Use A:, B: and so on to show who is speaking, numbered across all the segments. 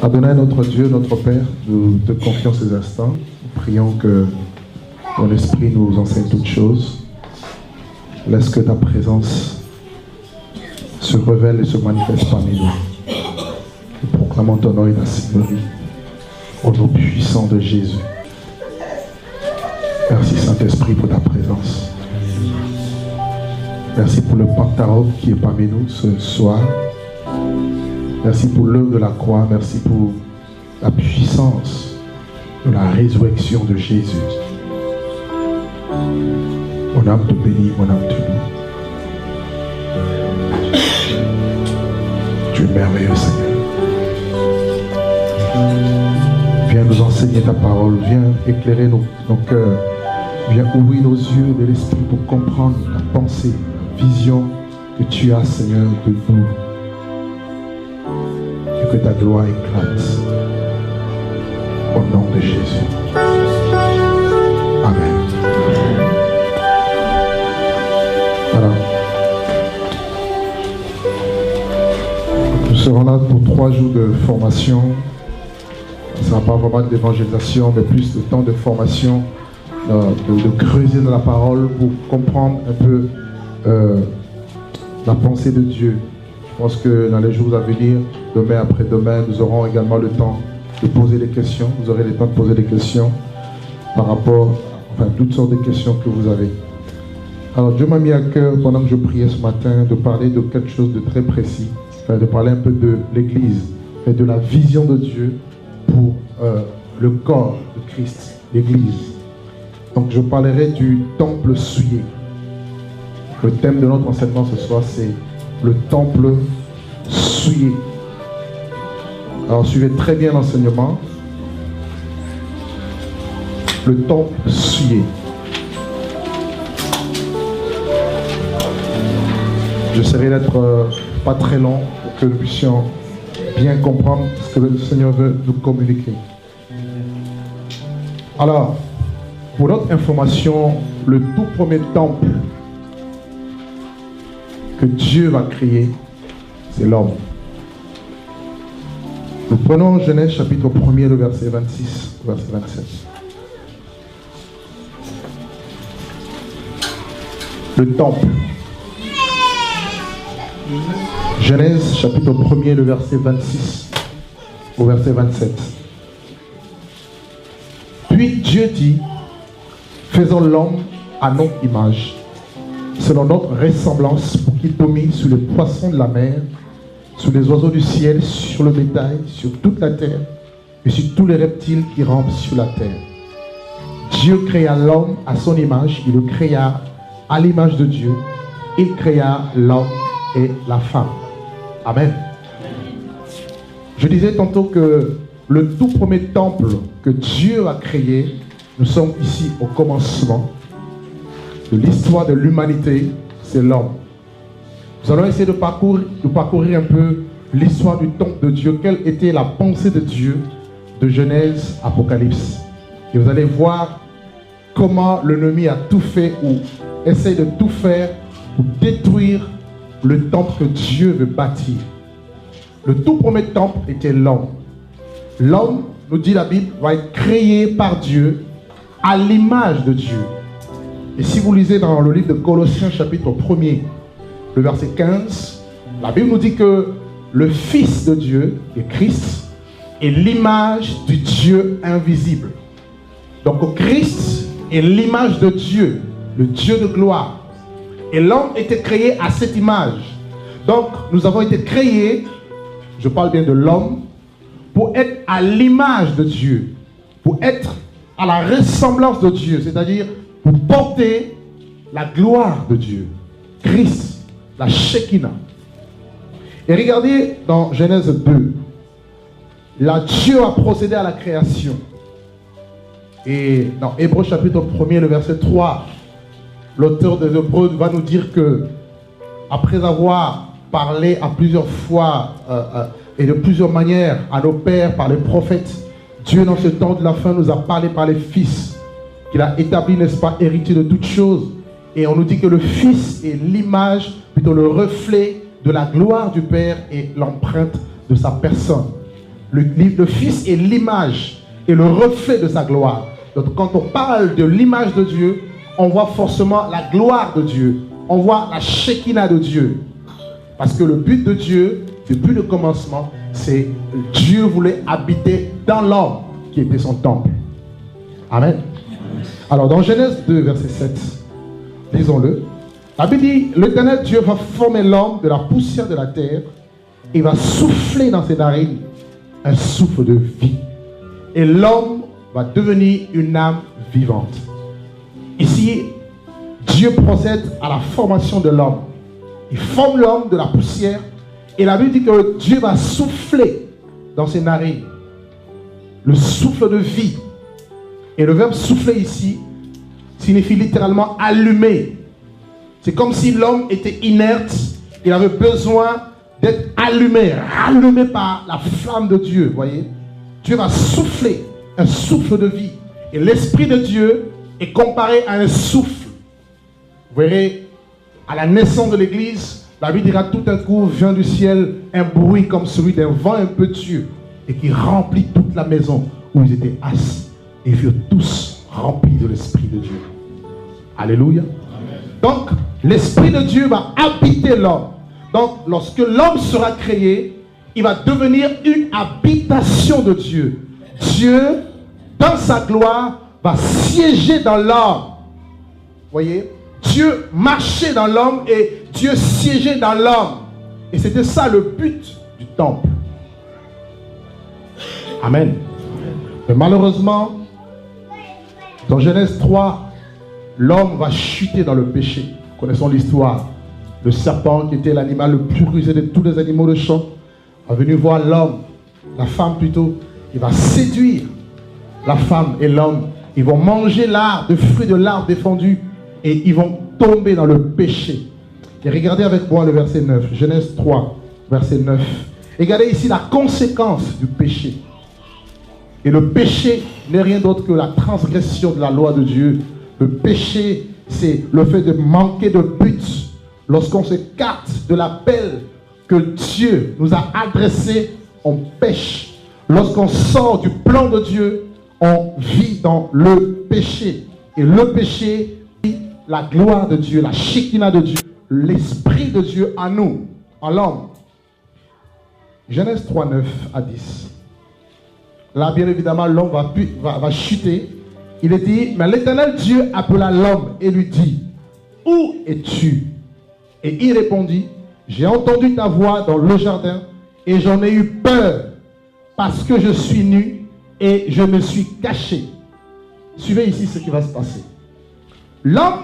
A: Adonai, notre Dieu, notre Père, nous te confions ces instants. Nous prions que ton esprit nous enseigne toutes choses. Laisse que ta présence se révèle et se manifeste parmi nous. Nous proclamons ton nom et ta seigneurie au nom puissant de Jésus. Merci Saint-Esprit pour ta présence. Merci pour le Pentaro qui est parmi nous ce soir. Merci pour l'œuvre de la croix. Merci pour la puissance de la résurrection de Jésus. Mon âme te bénit, mon âme te loue. Tu es merveilleux, Seigneur. Viens nous enseigner ta parole. Viens éclairer nos cœurs. Viens ouvrir nos yeux de l'esprit pour comprendre la pensée, la vision que tu as, Seigneur, de nous. Et que ta gloire éclate. Au nom de Jésus. Amen. Voilà. Nous serons là pour 3 jours de formation. Ce ne sera pas vraiment d'évangélisation, mais plus de temps de formation, de creuser dans la parole pour comprendre un peu la pensée de Dieu. Je pense que dans les jours à venir, demain après demain, nous aurons également le temps de poser des questions. Vous aurez le temps de poser des questions par rapport à toutes sortes de questions que vous avez. Alors Dieu m'a mis à cœur, pendant que je priais ce matin, de parler de quelque chose de très précis, de parler un peu de l'Église, et de la vision de Dieu pour le corps de Christ, l'Église. Donc je parlerai du temple souillé. Le thème de notre enseignement ce soir, c'est le temple souillé. Alors suivez très bien l'enseignement. Le temple souillé. J'essaierai d'être pas très long pour que nous puissions bien comprendre ce que le Seigneur veut nous communiquer. Alors, pour notre information, le tout premier temple que Dieu va créer, c'est l'homme. Nous prenons Genèse chapitre 1er, le verset 26, verset 27. Le temple. Genèse chapitre 1er, le verset 26 au verset 27. Puis Dieu dit, faisons l'homme à notre image, selon notre ressemblance, pour qu'il domine sur les poissons de la mer, sur les oiseaux du ciel, sur le bétail, sur toute la terre, et sur tous les reptiles qui rampent sur la terre. Dieu créa l'homme à son image, il le créa à l'image de Dieu, il créa l'homme et la femme. Amen. Je disais tantôt que le tout premier temple que Dieu a créé, nous sommes ici au commencement de l'histoire de l'humanité, c'est l'homme. Nous allons essayer de parcourir un peu l'histoire du temple de Dieu, quelle était la pensée de Dieu de Genèse, Apocalypse. Et vous allez voir comment l'ennemi a tout fait ou essaie de tout faire pour détruire le temple que Dieu veut bâtir. Le tout premier temple était l'homme. L'homme, nous dit la Bible, va être créé par Dieu à l'image de Dieu. Et si vous lisez dans le livre de Colossiens chapitre 1er, le verset 15, la Bible nous dit que le Fils de Dieu, et Christ, est l'image du Dieu invisible. Donc Christ est l'image de Dieu, le Dieu de gloire. Et l'homme était créé à cette image. Donc nous avons été créés, je parle bien de l'homme, pour être à l'image de Dieu, pour être à la ressemblance de Dieu, c'est-à-dire pour porter la gloire de Dieu, Christ, la Shekinah. Et regardez dans Genèse 2, là Dieu a procédé à la création. Et dans Hébreux chapitre 1er, le verset 3, l'auteur des Hébreux va nous dire que, après avoir parlé à plusieurs fois et de plusieurs manières à nos pères par les prophètes, Dieu dans ce temps de la fin nous a parlé par les fils, qu'il a établi, n'est-ce pas, héritier de toutes choses. Et on nous dit que le Fils est l'image, plutôt le reflet de la gloire du Père et l'empreinte de sa personne. Le Fils est l'image et le reflet de sa gloire. Donc quand on parle de l'image de Dieu, on voit forcément la gloire de Dieu. On voit la Shekinah de Dieu. Parce que le but de Dieu, depuis le commencement, c'est Dieu voulait habiter dans l'homme qui était son temple. Amen. Alors dans Genèse 2, verset 7, lisons-le. La Bible dit, l'Éternel Dieu va former l'homme de la poussière de la terre et va souffler dans ses narines un souffle de vie. Et l'homme va devenir une âme vivante. Ici, Dieu procède à la formation de l'homme. Il forme l'homme de la poussière et la Bible dit que Dieu va souffler dans ses narines le souffle de vie. Et le verbe souffler ici signifie littéralement allumer. C'est comme si l'homme était inerte, il avait besoin d'être allumé, rallumé par la flamme de Dieu, voyez. Dieu va souffler un souffle de vie. Et l'Esprit de Dieu est comparé à un souffle. Vous verrez, à la naissance de l'Église, la Bible dira tout d'un coup vient du ciel un bruit comme celui d'un vent impétueux et qui remplit toute la maison où ils étaient assis. Et ils furent tous remplis de l'Esprit de Dieu. Alléluia. Amen. Donc, l'Esprit de Dieu va habiter l'homme. Donc, lorsque l'homme sera créé, il va devenir une habitation de Dieu. Dieu, dans sa gloire, va siéger dans l'homme. Voyez, Dieu marchait dans l'homme et Dieu siégeait dans l'homme. Et c'était ça le but du temple. Amen. Mais malheureusement, dans Genèse 3, l'homme va chuter dans le péché. Connaissons l'histoire. Le serpent, qui était l'animal le plus rusé de tous les animaux de champ, est venu voir l'homme, la femme plutôt. Il va séduire la femme et l'homme. Ils vont manger le fruit de l'arbre défendu et ils vont tomber dans le péché. Et regardez avec moi le verset 9, Genèse 3, verset 9. Regardez ici la conséquence du péché. Et le péché n'est rien d'autre que la transgression de la loi de Dieu. Le péché, c'est le fait de manquer de but. Lorsqu'on s'écarte de l'appel que Dieu nous a adressé, on pêche. Lorsqu'on sort du plan de Dieu, on vit dans le péché. Et le péché, la gloire de Dieu, la Shekinah de Dieu, l'Esprit de Dieu en nous, en l'homme. Genèse 3, 9 à 10. Là, bien évidemment, l'homme va chuter. Il est dit, mais l'Éternel Dieu appela l'homme et lui dit, où es-tu? Et il répondit, j'ai entendu ta voix dans le jardin et j'en ai eu peur parce que je suis nu et je me suis caché. Suivez ici ce qui va se passer. L'homme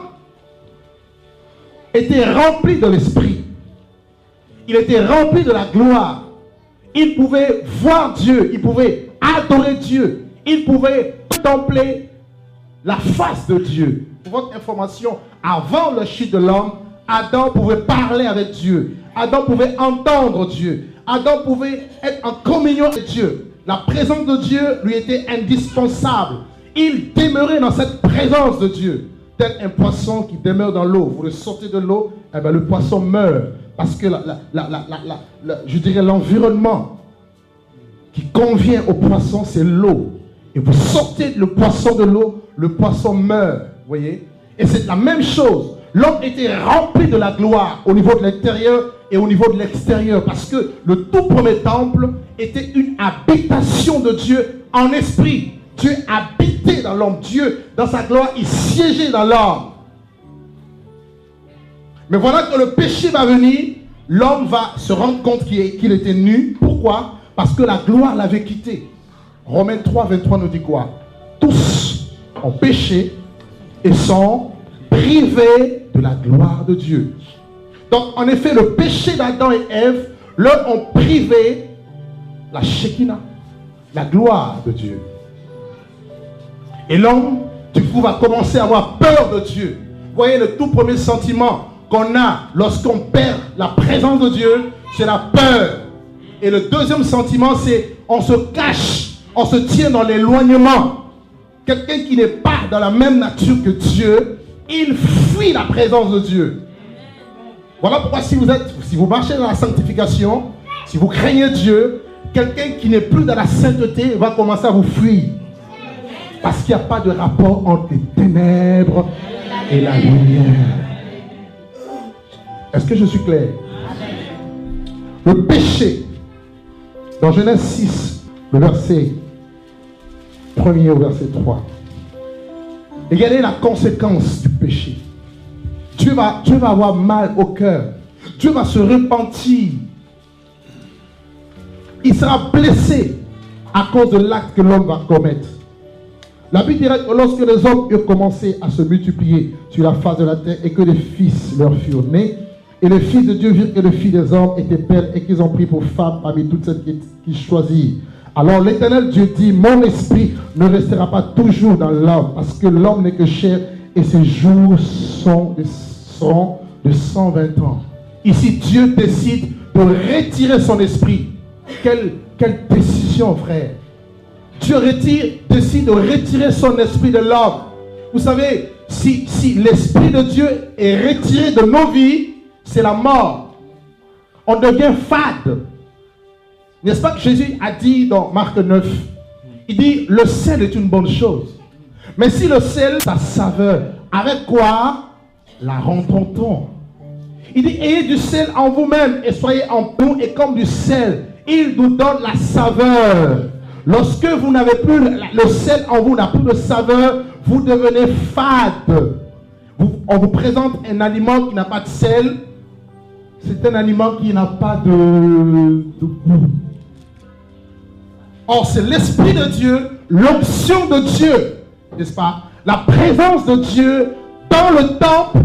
A: était rempli de l'esprit. Il était rempli de la gloire. Il pouvait voir Dieu, il pouvait adorer Dieu, il pouvait contempler la face de Dieu. Pour votre information, avant la chute de l'homme, Adam pouvait parler avec Dieu. Adam pouvait entendre Dieu. Adam pouvait être en communion avec Dieu. La présence de Dieu lui était indispensable. Il demeurait dans cette présence de Dieu. Tel un poisson qui demeure dans l'eau. Vous le sortez de l'eau, eh bien, le poisson meurt. Parce que je dirais l'environnement qui convient au poisson, c'est l'eau. Et vous sortez le poisson de l'eau, le poisson meurt. Vous voyez? Et c'est la même chose. L'homme était rempli de la gloire au niveau de l'intérieur et au niveau de l'extérieur. Parce que le tout premier temple était une habitation de Dieu en esprit. Dieu habitait dans l'homme. Dieu, dans sa gloire, il siégeait dans l'homme. Mais voilà que le péché va venir, l'homme va se rendre compte qu'il était nu. Pourquoi? Parce que la gloire l'avait quitté. Romains 3, 23 nous dit quoi? Tous ont péché et sont privés de la gloire de Dieu. Donc, en effet, le péché d'Adam et Ève leur ont privé la Shekinah, la gloire de Dieu. Et l'homme, du coup, va commencer à avoir peur de Dieu. Vous voyez, le tout premier sentiment qu'on a lorsqu'on perd la présence de Dieu, c'est la peur. Et le deuxième sentiment, c'est on se cache, on se tient dans l'éloignement. Quelqu'un qui n'est pas dans la même nature que Dieu, il fuit la présence de Dieu. Voilà pourquoi si vous marchez dans la sanctification, Si vous craignez Dieu, quelqu'un qui n'est plus dans la sainteté va commencer à vous fuir. Parce qu'il n'y a pas de rapport entre les ténèbres et la lumière. Est-ce que je suis clair? Le péché, dans Genèse 6, le verset 1er au verset 3. Regardez la conséquence du péché. Dieu va avoir mal au cœur. Dieu va se repentir. Il sera blessé à cause de l'acte que l'homme va commettre. La Bible dirait que lorsque les hommes eurent commencé à se multiplier sur la face de la terre et que les fils leur furent nés, et les fils de Dieu virent que les filles des hommes étaient belles et qu'ils ont pris pour femmes parmi toutes celles qu'ils choisirent. Alors l'Éternel Dieu dit, mon esprit ne restera pas toujours dans l'homme, parce que l'homme n'est que chair et ses jours sont de 120 ans. Ici, Dieu décide de retirer son esprit. Quelle décision, frère. Dieu décide de retirer son esprit de l'homme. Vous savez, si l'esprit de Dieu est retiré de nos vies, c'est la mort. On devient fade. N'est-ce pas que Jésus a dit dans Marc 9, il dit, le sel est une bonne chose. Mais si le sel, sa saveur, avec quoi la rendront-on? Il dit, ayez du sel en vous-même et soyez en nous et comme du sel. Il nous donne la saveur. Lorsque vous n'avez plus, le sel en vous n'a plus de saveur, vous devenez fade. On vous présente un aliment qui n'a pas de sel. C'est un aliment qui n'a pas de goût. Or, c'est l'Esprit de Dieu, l'onction de Dieu, n'est-ce pas? La présence de Dieu dans le temple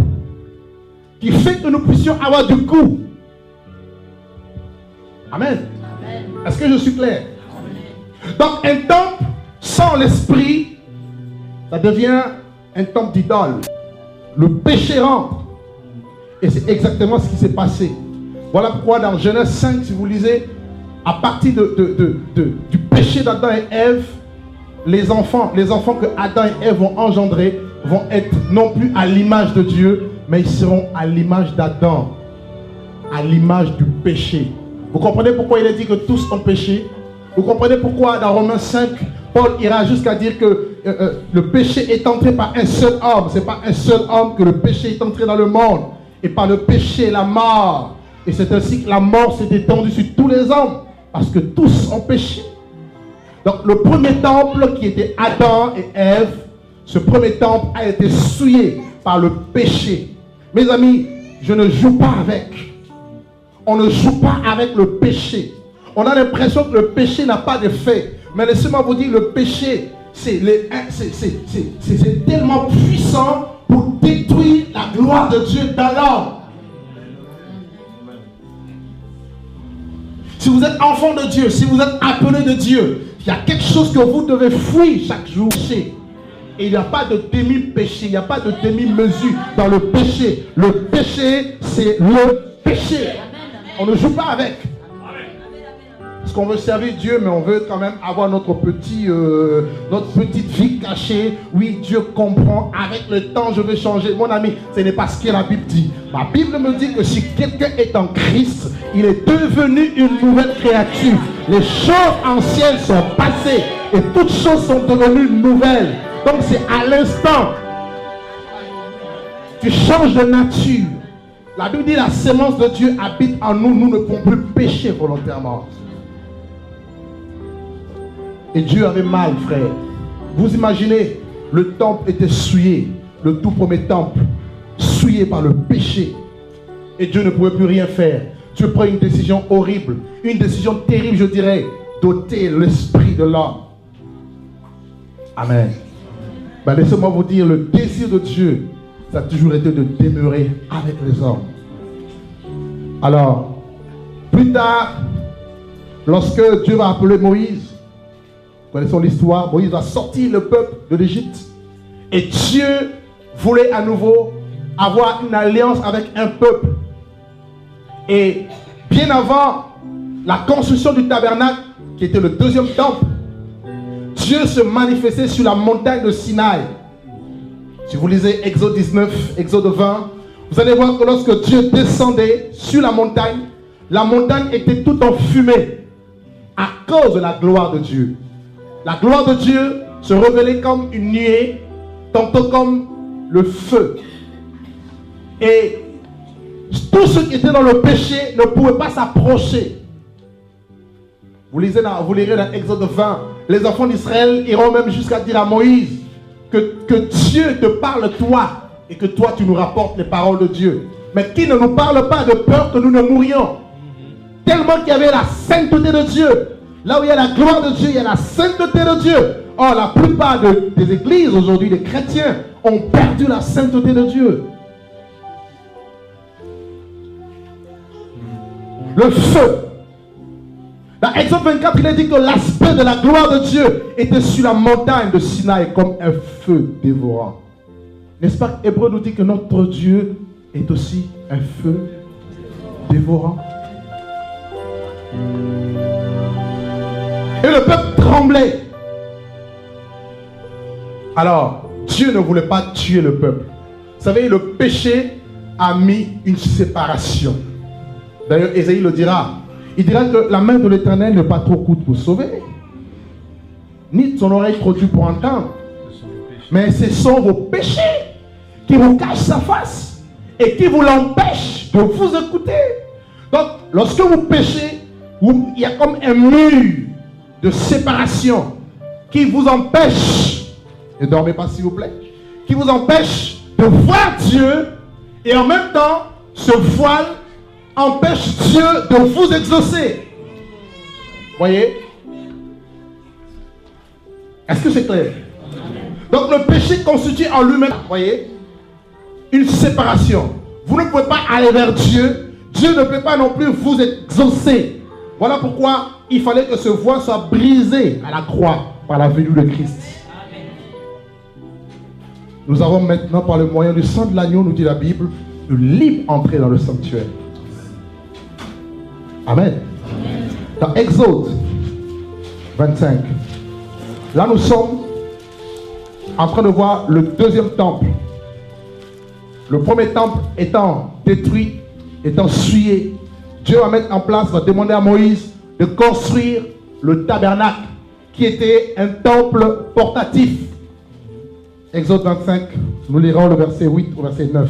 A: qui fait que nous puissions avoir du goût. Amen. Amen. Est-ce que je suis clair? Amen. Donc, un temple sans l'Esprit, ça devient un temple d'idole. Le péché rentre. Et c'est exactement ce qui s'est passé. Voilà pourquoi dans Genèse 5, si vous lisez, à partir du péché d'Adam et Ève, les enfants que Adam et Ève vont engendrer vont être non plus à l'image de Dieu, mais ils seront à l'image d'Adam, à l'image du péché. Vous comprenez pourquoi il est dit que tous ont péché? Vous comprenez pourquoi dans Romains 5, Paul ira jusqu'à dire que le péché est entré par un seul homme. Ce n'est pas un seul homme que le péché est entré dans le monde. Et par le péché, la mort. Et c'est ainsi que la mort s'est étendue sur tous les hommes. Parce que tous ont péché. Donc le premier temple qui était Adam et Ève, ce premier temple a été souillé par le péché. Mes amis, je ne joue pas avec. On ne joue pas avec le péché. On a l'impression que le péché n'a pas d'effet. Mais laissez-moi vous dire, le péché, c'est tellement puissant pour détruire la gloire de Dieu dans l'homme. Si vous êtes enfant de Dieu, si vous êtes appelé de Dieu, il y a quelque chose que vous devez fuir chaque jour. Et il n'y a pas de demi-péché, il n'y a pas de demi-mesure dans le péché. Le péché, c'est le péché. On ne joue pas avec. Parce qu'on veut servir Dieu, mais on veut quand même avoir notre petite vie cachée. Oui, Dieu comprend. Avec le temps, je vais changer. Mon ami, ce n'est pas ce que la Bible dit. La Bible me dit que si quelqu'un est en Christ, il est devenu une nouvelle créature. Les choses anciennes sont passées et toutes choses sont devenues nouvelles. Donc c'est à l'instant. Tu changes de nature. La Bible dit la sémence de Dieu habite en nous. Nous ne pouvons plus pécher volontairement. Et Dieu avait mal, frère. Vous imaginez, le temple était souillé. Le tout premier temple, souillé par le péché. Et Dieu ne pouvait plus rien faire. Dieu prend une décision horrible. Une décision terrible, je dirais. D'ôter l'esprit de l'homme. Amen. Ben, laissez-moi vous dire, le désir de Dieu, ça a toujours été de demeurer avec les hommes. Alors, plus tard, lorsque Dieu va appeler Moïse, connaissons l'histoire, Moïse va sortir le peuple de l'Égypte. Et Dieu voulait à nouveau avoir une alliance avec un peuple. Et bien avant la construction du tabernacle, qui était le deuxième temple, Dieu se manifestait sur la montagne de Sinaï. Si vous lisez Exode 19, Exode 20, vous allez voir que lorsque Dieu descendait sur la montagne, la montagne était toute en fumée à cause de la gloire de Dieu. La gloire de Dieu se révélait comme une nuée, tantôt comme le feu. Et tous ceux qui étaient dans le péché ne pouvaient pas s'approcher. Vous lirez dans Exode 20, les enfants d'Israël iront même jusqu'à dire à Moïse que Dieu te parle toi et que toi tu nous rapportes les paroles de Dieu. Mais qui ne nous parle pas de peur que nous ne mourions. Tellement qu'il y avait la sainteté de Dieu. Là où il y a la gloire de Dieu, il y a la sainteté de Dieu. Or, la plupart des églises aujourd'hui, des chrétiens, ont perdu la sainteté de Dieu. Le feu. Dans Exode 24, il est dit que l'aspect de la gloire de Dieu était sur la montagne de Sinaï comme un feu dévorant. N'est-ce pas qu'Hébreu nous dit que notre Dieu est aussi un feu dévorant? Et le peuple tremblait. Alors, Dieu ne voulait pas tuer le peuple. Vous savez, le péché a mis une séparation. D'ailleurs, Ésaïe le dira. Il dira que la main de l'Éternel n'est pas trop courte pour sauver, ni son oreille trop dure pour entendre. Mais ce sont vos péchés qui vous cachent sa face et qui vous l'empêchent de vous écouter. Donc, lorsque vous péchez, il y a comme un mur de séparation qui vous empêche, ne dormez pas s'il vous plaît, qui vous empêche de voir Dieu, et en même temps, ce voile empêche Dieu de vous exaucer. Voyez? Est-ce que c'est clair? Donc le péché constitue en lui-même, voyez, une séparation. Vous ne pouvez pas aller vers Dieu. Dieu ne peut pas non plus vous exaucer. Voilà pourquoi il fallait que ce voile soit brisé à la croix par la venue de Christ. Nous avons maintenant, par le moyen du sang de l'agneau, nous dit la Bible, de libre entrée dans le sanctuaire. Amen. Dans Exode 25, là nous sommes en train de voir le deuxième temple. Le premier temple étant détruit, étant souillé, Dieu va mettre en place, va demander à Moïse de construire le tabernacle qui était un temple portatif. Exode 25, nous lirons le verset 8 au verset 9.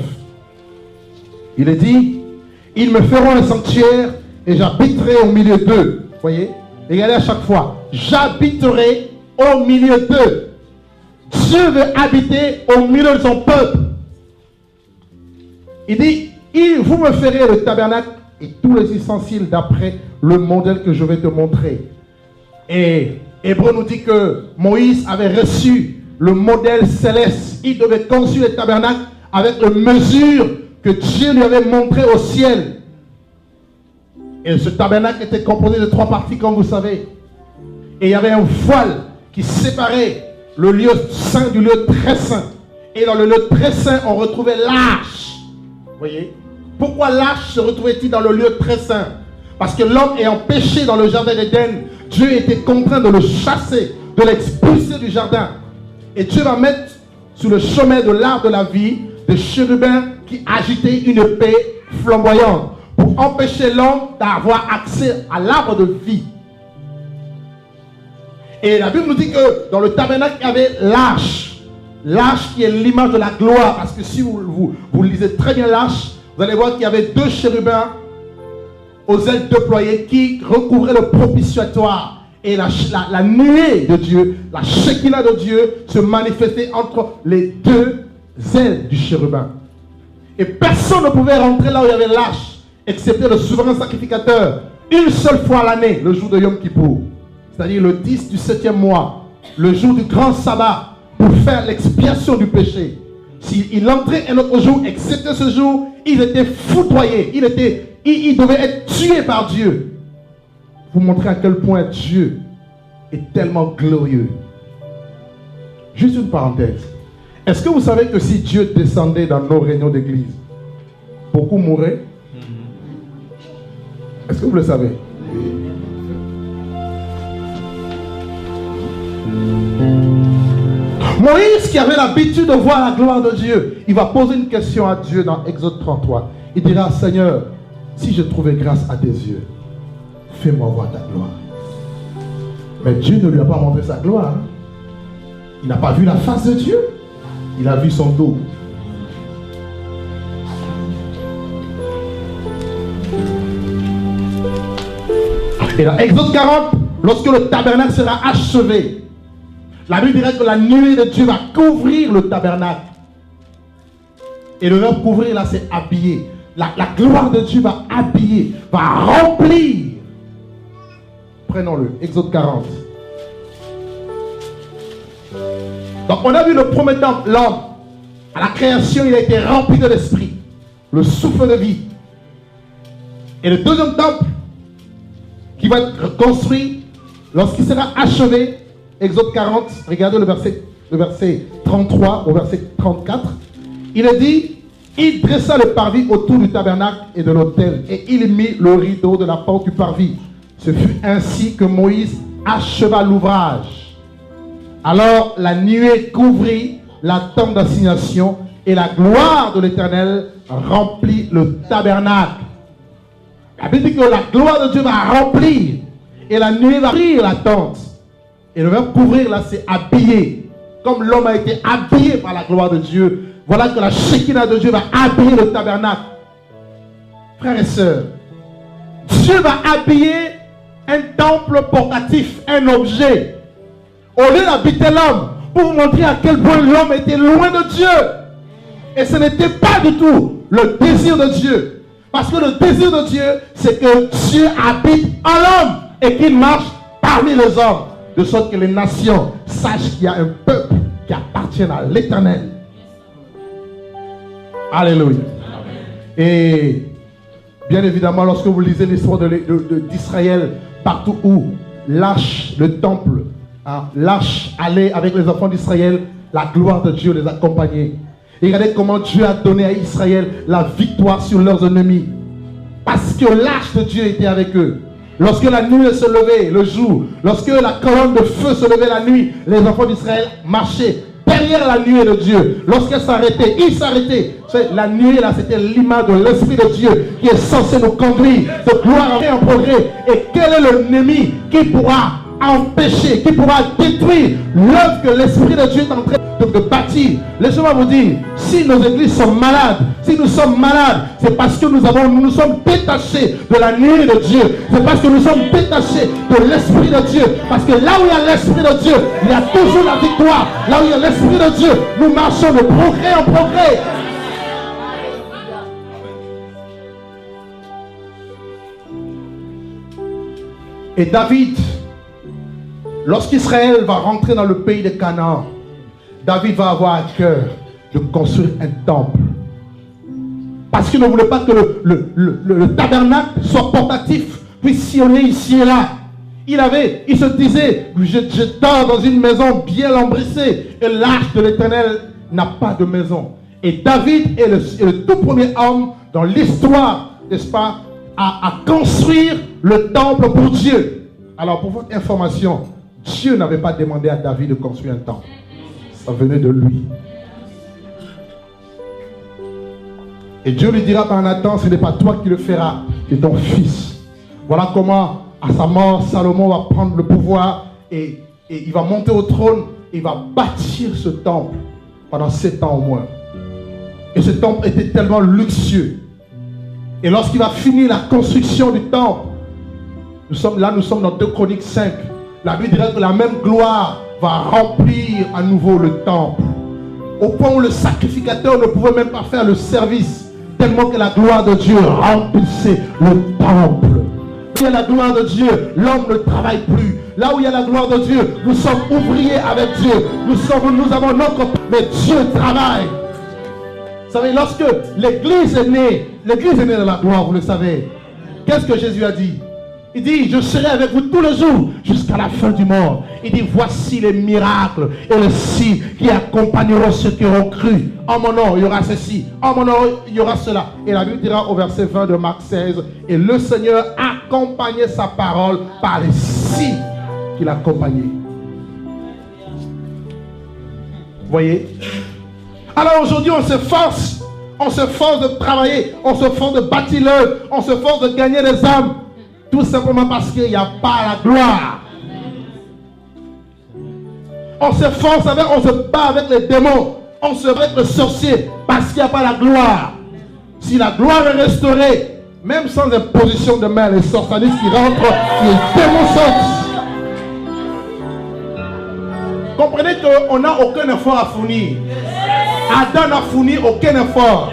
A: Il est dit, ils me feront un sanctuaire et j'habiterai au milieu d'eux. Voyez, regardez à chaque fois, j'habiterai au milieu d'eux. Dieu veut habiter au milieu de son peuple. Il dit, vous me ferez le tabernacle et tous les ustensiles d'après le modèle que je vais te montrer. Et Hébreu nous dit que Moïse avait reçu le modèle céleste. Il devait construire le tabernacle avec les mesures que Dieu lui avait montrées au ciel. Et ce tabernacle était composé de 3 parties, comme vous savez. Et il y avait un voile qui séparait le lieu saint du lieu très saint. Et dans le lieu très saint, on retrouvait l'arche. Vous voyez? Pourquoi l'arche se retrouvait-il dans le lieu très saint? Parce que l'homme ayant péché dans le jardin d'Éden, Dieu était contraint de le chasser, de l'expulser du jardin. Et Dieu va mettre sur le chemin de l'arbre de la vie des chérubins qui agitaient une épée flamboyante pour empêcher l'homme d'avoir accès à l'arbre de vie. Et la Bible nous dit que dans le tabernacle, il y avait l'arche. L'arche qui est l'image de la gloire. Parce que si vous lisez très bien l'arche, vous allez voir qu'il y avait 2 chérubins aux ailes déployées qui recouvraient le propitiatoire. Et la nuée de Dieu, la Shekinah de Dieu se manifestait entre les 2 ailes du chérubin. Et personne ne pouvait rentrer là où il y avait l'arche, excepté le souverain sacrificateur, une seule fois à l'année, le jour de Yom Kippour. C'est-à-dire le 10 du 7e mois, le jour du grand sabbat, pour faire l'expiation du péché. S'il entrait un autre jour, excepté ce jour, il était foudroyé, il devait être tué par Dieu. Vous montrez à quel point Dieu est tellement glorieux. Juste une parenthèse. Est-ce que vous savez que si Dieu descendait dans nos réunions d'église, beaucoup mourraient? Est-ce que vous le savez? Moïse, qui avait l'habitude de voir la gloire de Dieu, il va poser une question à Dieu dans Exode 33. Il dira, Seigneur, si je trouvais grâce à tes yeux, fais-moi voir ta gloire. Mais Dieu ne lui a pas montré sa gloire. Il n'a pas vu la face de Dieu. Il a vu son dos. Et dans Exode 40, lorsque le tabernacle sera achevé, la Bible dirait que la nuée de Dieu va couvrir le tabernacle. Et le verbe couvrir là, c'est habiller. La gloire de Dieu va habiller, va remplir. Prenons-le, Exode 40. Donc on a vu le premier temple, l'homme. À la création, il a été rempli de l'esprit, le souffle de vie. Et le deuxième temple, qui va être construit lorsqu'il sera achevé, Exode 40, regardez le verset 33 au verset 34. Il est dit, il dressa le parvis autour du tabernacle et de l'autel, et il mit le rideau de la porte du parvis. Ce fut ainsi que Moïse acheva l'ouvrage. Alors la nuée couvrit la tente d'assignation, et la gloire de l'Éternel remplit le tabernacle. La Bible dit que la gloire de Dieu va remplir, et la nuée va couvrir la tente. Et le verbe couvrir là, c'est habiller. Comme l'homme a été habillé par la gloire de Dieu, voilà que la Shekinah de Dieu va habiller le tabernacle. Frères et sœurs, Dieu va habiller un temple portatif, un objet, au lieu d'habiter l'homme, pour vous montrer à quel point l'homme était loin de Dieu. Et ce n'était pas du tout le désir de Dieu. Parce que le désir de Dieu, c'est que Dieu habite en l'homme et qu'il marche parmi les hommes. De sorte que les nations sachent qu'il y a un peuple qui appartient à l'Éternel. Alléluia. Et bien évidemment, lorsque vous lisez l'histoire d'Israël, partout où l'arche, le temple, l'arche allait avec les enfants d'Israël, la gloire de Dieu les accompagnait. Et regardez comment Dieu a donné à Israël la victoire sur leurs ennemis. Parce que l'arche de Dieu était avec eux. Lorsque la nuit se levait le jour, lorsque la colonne de feu se levait la nuit, les enfants d'Israël marchaient derrière la nuée de Dieu. Lorsqu'elle s'arrêtait, ils s'arrêtaient. La nuée là, c'était l'image de l'Esprit de Dieu qui est censé nous conduire de gloire en progrès. Et quel est l'ennemi qui pourra empêcher, qui pourra détruire l'œuvre que l'Esprit de Dieu est en train de bâtir? Laissez-moi vous dire, si nos églises sont malades, si nous sommes malades, c'est parce que nous nous sommes détachés de la nuée de Dieu. C'est parce que nous sommes détachés de l'Esprit de Dieu. Parce que là où il y a l'Esprit de Dieu, il y a toujours la victoire. Là où il y a l'Esprit de Dieu, nous marchons de progrès en progrès. Et David, lorsqu'Israël va rentrer dans le pays de Canaan, David va avoir à cœur de construire un temple. Parce qu'il ne voulait pas que le tabernacle soit portatif, puisse sillonner ici et là. Il se disait, je dors dans une maison bien lambrissée, et l'arche de l'Éternel n'a pas de maison. Et David est le tout premier homme dans l'histoire, n'est-ce pas, à construire le temple pour Dieu. Alors pour votre information, Dieu n'avait pas demandé à David de construire un temple. Ça venait de lui. Et Dieu lui dira par Nathan, ce n'est pas toi qui le feras, c'est ton fils. Voilà comment, à sa mort, Salomon va prendre le pouvoir et il va monter au trône et il va bâtir ce temple pendant 7 ans au moins. Et ce temple était tellement luxueux. Et lorsqu'il va finir la construction du temple, nous sommes dans 2 Chroniques 5. La Bible dirait que la même gloire va remplir à nouveau le temple. Au point où le sacrificateur ne pouvait même pas faire le service, tellement que la gloire de Dieu remplissait le temple. Là où il y a la gloire de Dieu, l'homme ne travaille plus. Là où il y a la gloire de Dieu, nous sommes ouvriers avec Dieu. Nous avons notre... Mais Dieu travaille. Vous savez, lorsque l'église est née de la gloire, vous le savez. Qu'est-ce que Jésus a dit? Il dit, je serai avec vous tous les jours jusqu'à la fin du monde. Il dit, voici les miracles et les signes qui accompagneront ceux qui auront cru. En mon nom, il y aura ceci. En mon nom, il y aura cela. Et la Bible dira au verset 20 de Marc 16, et le Seigneur accompagnait sa parole par les signes qu'il accompagnait. Vous voyez? Alors aujourd'hui, on s'efforce On se force de travailler, on se force de bâtir l'œuvre, on se force de gagner des âmes. Tout simplement parce qu'il n'y a pas la gloire. On se force avec, on se bat avec les démons, on se bat avec le sorcier parce qu'il n'y a pas la gloire. Si la gloire est restaurée, même sans imposition de main, les sorcellistes qui rentrent, les démons sortent. Comprenez qu'on n'a aucun effort à fournir. Adam n'a fourni aucun effort.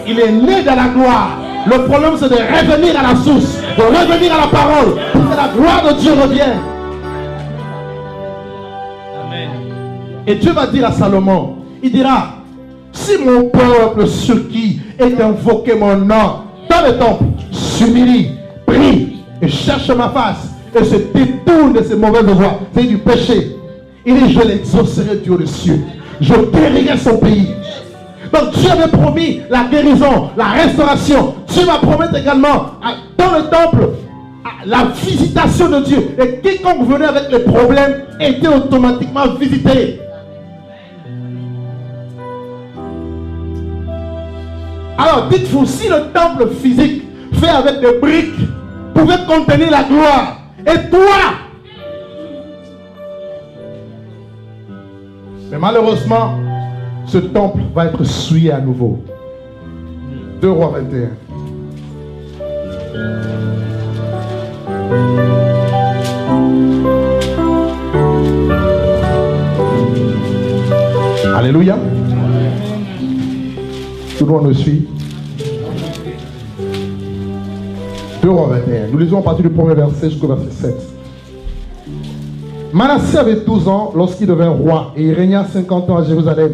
A: Il est né dans la gloire. Le problème c'est de revenir à la source, de revenir à la parole, pour que la gloire de Dieu revienne. Amen. Et Dieu va dire à Salomon, il dira, si mon peuple, sur qui est invoqué mon nom, dans le temple, s'humilie, prie et cherche ma face et se détourne de ses mauvaises voies, c'est du péché. Il dit, je l'exaucerai du haut des cieux. Je guérirai son pays. Donc Dieu avait promis la guérison, la restauration. Dieu m'a promis également dans le temple la visitation de Dieu. Et quiconque venait avec les problèmes était automatiquement visité. Alors dites-vous, si le temple physique fait avec des briques pouvait contenir la gloire, et toi, mais malheureusement, ce temple va être souillé à nouveau. 2 Rois 21. Alléluia. Tout le monde me suit. 2 Rois 21. Nous lisons à partir du premier verset jusqu'au verset 7. Manassé avait 12 ans lorsqu'il devint roi et il régna 50 ans à Jérusalem.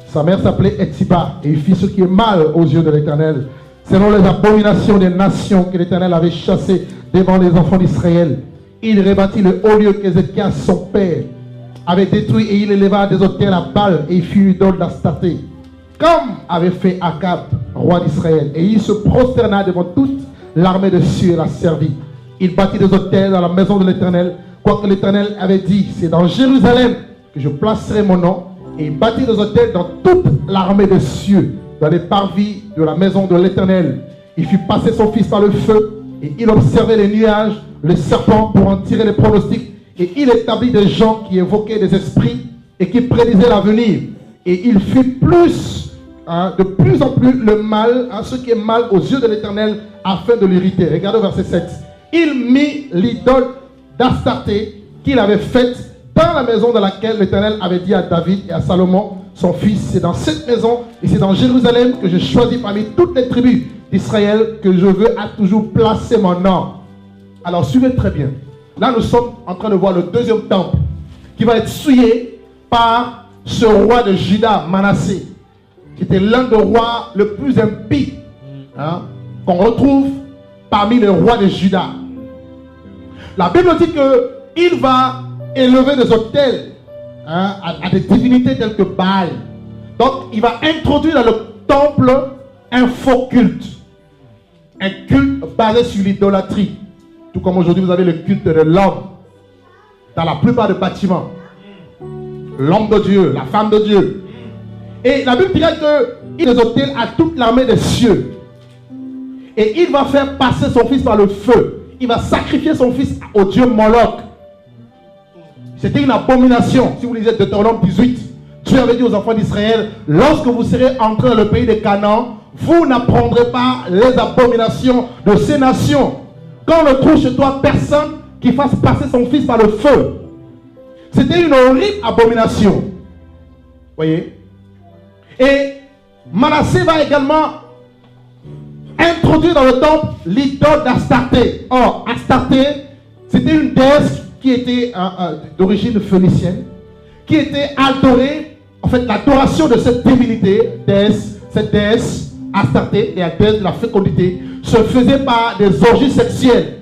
A: Sa mère s'appelait Hetziba et il fit ce qui est mal aux yeux de l'Éternel, selon les abominations des nations que l'Éternel avait chassées devant les enfants d'Israël. Il rebâtit le haut lieu qu'Ézéchias, son père, avait détruit et il éleva des autels à Baal et il fit une idole d'Astarté, comme avait fait Akab, roi d'Israël. Et il se prosterna devant toute l'armée de cieux et la servit. Il bâtit des autels dans la maison de l'Éternel, quoique l'Éternel avait dit, c'est dans Jérusalem que je placerai mon nom. Et il bâtit des autels dans toute l'armée des cieux, dans les parvis de la maison de l'Éternel. Il fit passer son fils par le feu, et il observait les nuages, les serpents pour en tirer les pronostics. Et il établit des gens qui évoquaient des esprits et qui prédisaient l'avenir. Et il fit de plus en plus le mal, ce qui est mal aux yeux de l'Éternel, afin de l'irriter. Regardez au verset 7. Il mit l'idole d'Astarté qu'il avait faite dans la maison dans laquelle l'Éternel avait dit à David et à Salomon, son fils, c'est dans cette maison et c'est dans Jérusalem que j'ai choisi parmi toutes les tribus d'Israël que je veux à toujours placer mon nom. Alors suivez très bien. Là nous sommes en train de voir le deuxième temple qui va être souillé par ce roi de Juda, Manassé, qui était l'un des rois le plus impie qu'on retrouve parmi les rois de Juda. La Bible dit qu'il va élever des autels à des divinités telles que Baal. Donc il va introduire dans le temple un faux culte. Un culte basé sur l'idolâtrie. Tout comme aujourd'hui vous avez le culte de l'homme dans la plupart des bâtiments. L'homme de Dieu, la femme de Dieu. Et la Bible dit qu'il y a des autels à toute l'armée des cieux. Et il va faire passer son fils par le feu. Il va sacrifier son fils au dieu Moloch. C'était une abomination. Si vous lisez Deutéronome 18, Dieu avait dit aux enfants d'Israël, lorsque vous serez entrés dans le pays de Canaan, vous n'apprendrez pas les abominations de ces nations. Quand on ne trouve chez toi personne qui fasse passer son fils par le feu. C'était une horrible abomination. Voyez. Et Manassé va également introduire dans le temple l'idole d'Astarté. Or, Astarté, c'était une déesse qui était d'origine phénicienne, qui était adorée, en fait l'adoration de cette divinité, cette déesse Astarté, et la déesse de la fécondité, se faisait par des orgies sexuelles.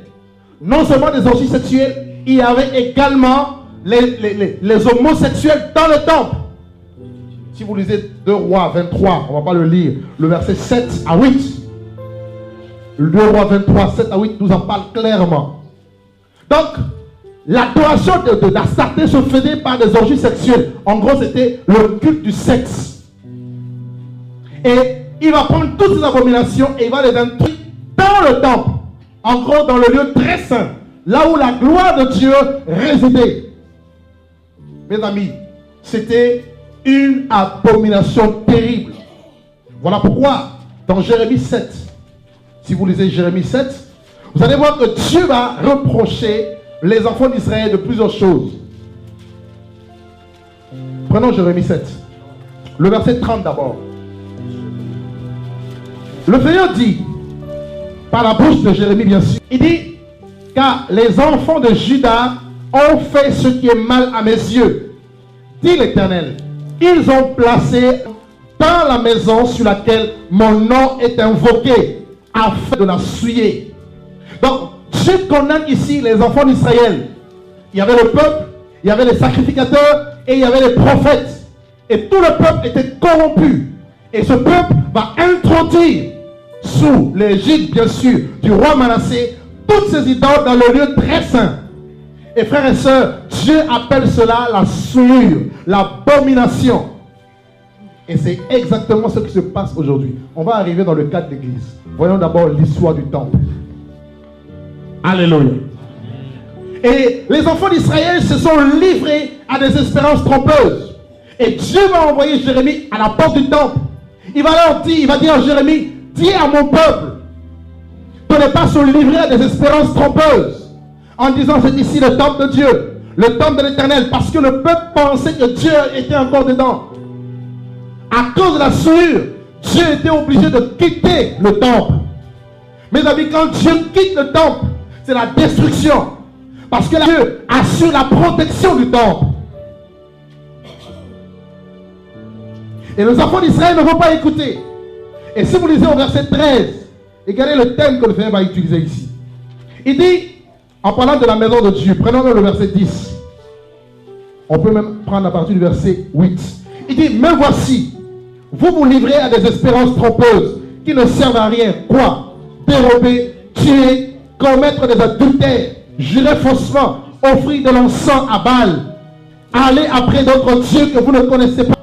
A: Non seulement des orgies sexuelles, il y avait également les homosexuels dans le temple. Si vous lisez 2 Rois 23, on ne va pas le lire, le verset 7 à 8. Le 2 Rois 23, 7 à 8 nous en parle clairement. Donc, l'adoration d'Astarté se faisait par des orgies sexuelles. En gros, c'était le culte du sexe. Et il va prendre toutes ces abominations et il va les introduire dans le temple. En gros, dans le lieu très saint, là où la gloire de Dieu résidait. Mes amis, c'était une abomination terrible. Voilà pourquoi, dans Jérémie 7, si vous lisez Jérémie 7, vous allez voir que Dieu va reprocher les enfants d'Israël de plusieurs choses. Prenons Jérémie 7, le verset 30 d'abord. Le Seigneur dit, par la bouche de Jérémie bien sûr, il dit, car les enfants de Juda ont fait ce qui est mal à mes yeux, dit l'Éternel. Ils ont placé dans la maison sur laquelle mon nom est invoqué, afin de la souiller. Donc, Dieu condamne ici les enfants d'Israël. Il y avait le peuple, il y avait les sacrificateurs et il y avait les prophètes. Et tout le peuple était corrompu. Et ce peuple va introduire, sous l'égide bien sûr du roi Manassé, toutes ces idoles dans le lieu très saint. Et frères et sœurs, Dieu appelle cela la souillure, l'abomination. Et c'est exactement ce qui se passe aujourd'hui. On va arriver dans le cas de l'église. Voyons d'abord l'histoire du temple. Alléluia. Et les enfants d'Israël se sont livrés à des espérances trompeuses. Et Dieu va envoyer Jérémie à la porte du temple. Il va leur dire, il va dire à Jérémie, dis à mon peuple de ne pas se livrer à des espérances trompeuses. En disant, c'est ici le temple de Dieu, le temple de l'Éternel. Parce que le peuple pensait que Dieu était encore dedans. À cause de la souillure, Dieu était obligé de quitter le temple. Mes amis, quand Dieu quitte le temple, c'est la destruction. Parce que Dieu assure la protection du temple. Et les enfants d'Israël ne vont pas écouter. Et si vous lisez au verset 13, regardez le thème que le Seigneur va utiliser ici. Il dit, en parlant de la maison de Dieu, prenons le verset 10. On peut même prendre à partir du verset 8. Il dit, mais voici, vous vous livrez à des espérances trompeuses qui ne servent à rien. Quoi? Dérober, tuer, commettre des adultères, jurer faussement, offrir de l'encens à Baal, aller après d'autres dieux que vous ne connaissez pas.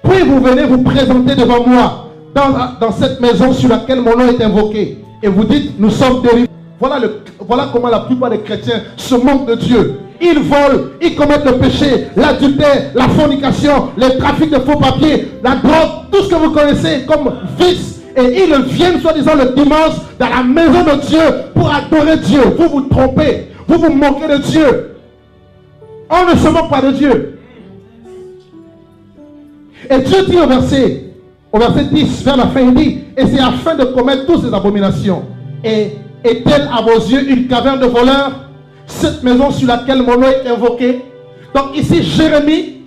A: Puis vous venez vous présenter devant moi dans cette maison sur laquelle mon nom est invoqué. Et vous dites, nous sommes délivrés. Voilà comment la plupart des chrétiens se moquent de Dieu. Ils volent, ils commettent le péché, l'adultère, la fornication, les trafics de faux papiers, la drogue, tout ce que vous connaissez comme vice. Et ils viennent soi-disant le dimanche dans la maison de Dieu pour adorer Dieu. Vous vous trompez, vous vous moquez de Dieu. On ne se moque pas de Dieu. Et Dieu dit au verset 10, vers la fin, il dit, et c'est afin de commettre toutes ces abominations. Et est-elle à vos yeux une caverne de voleurs, cette maison sur laquelle mon nom est invoqué? Donc ici, Jérémie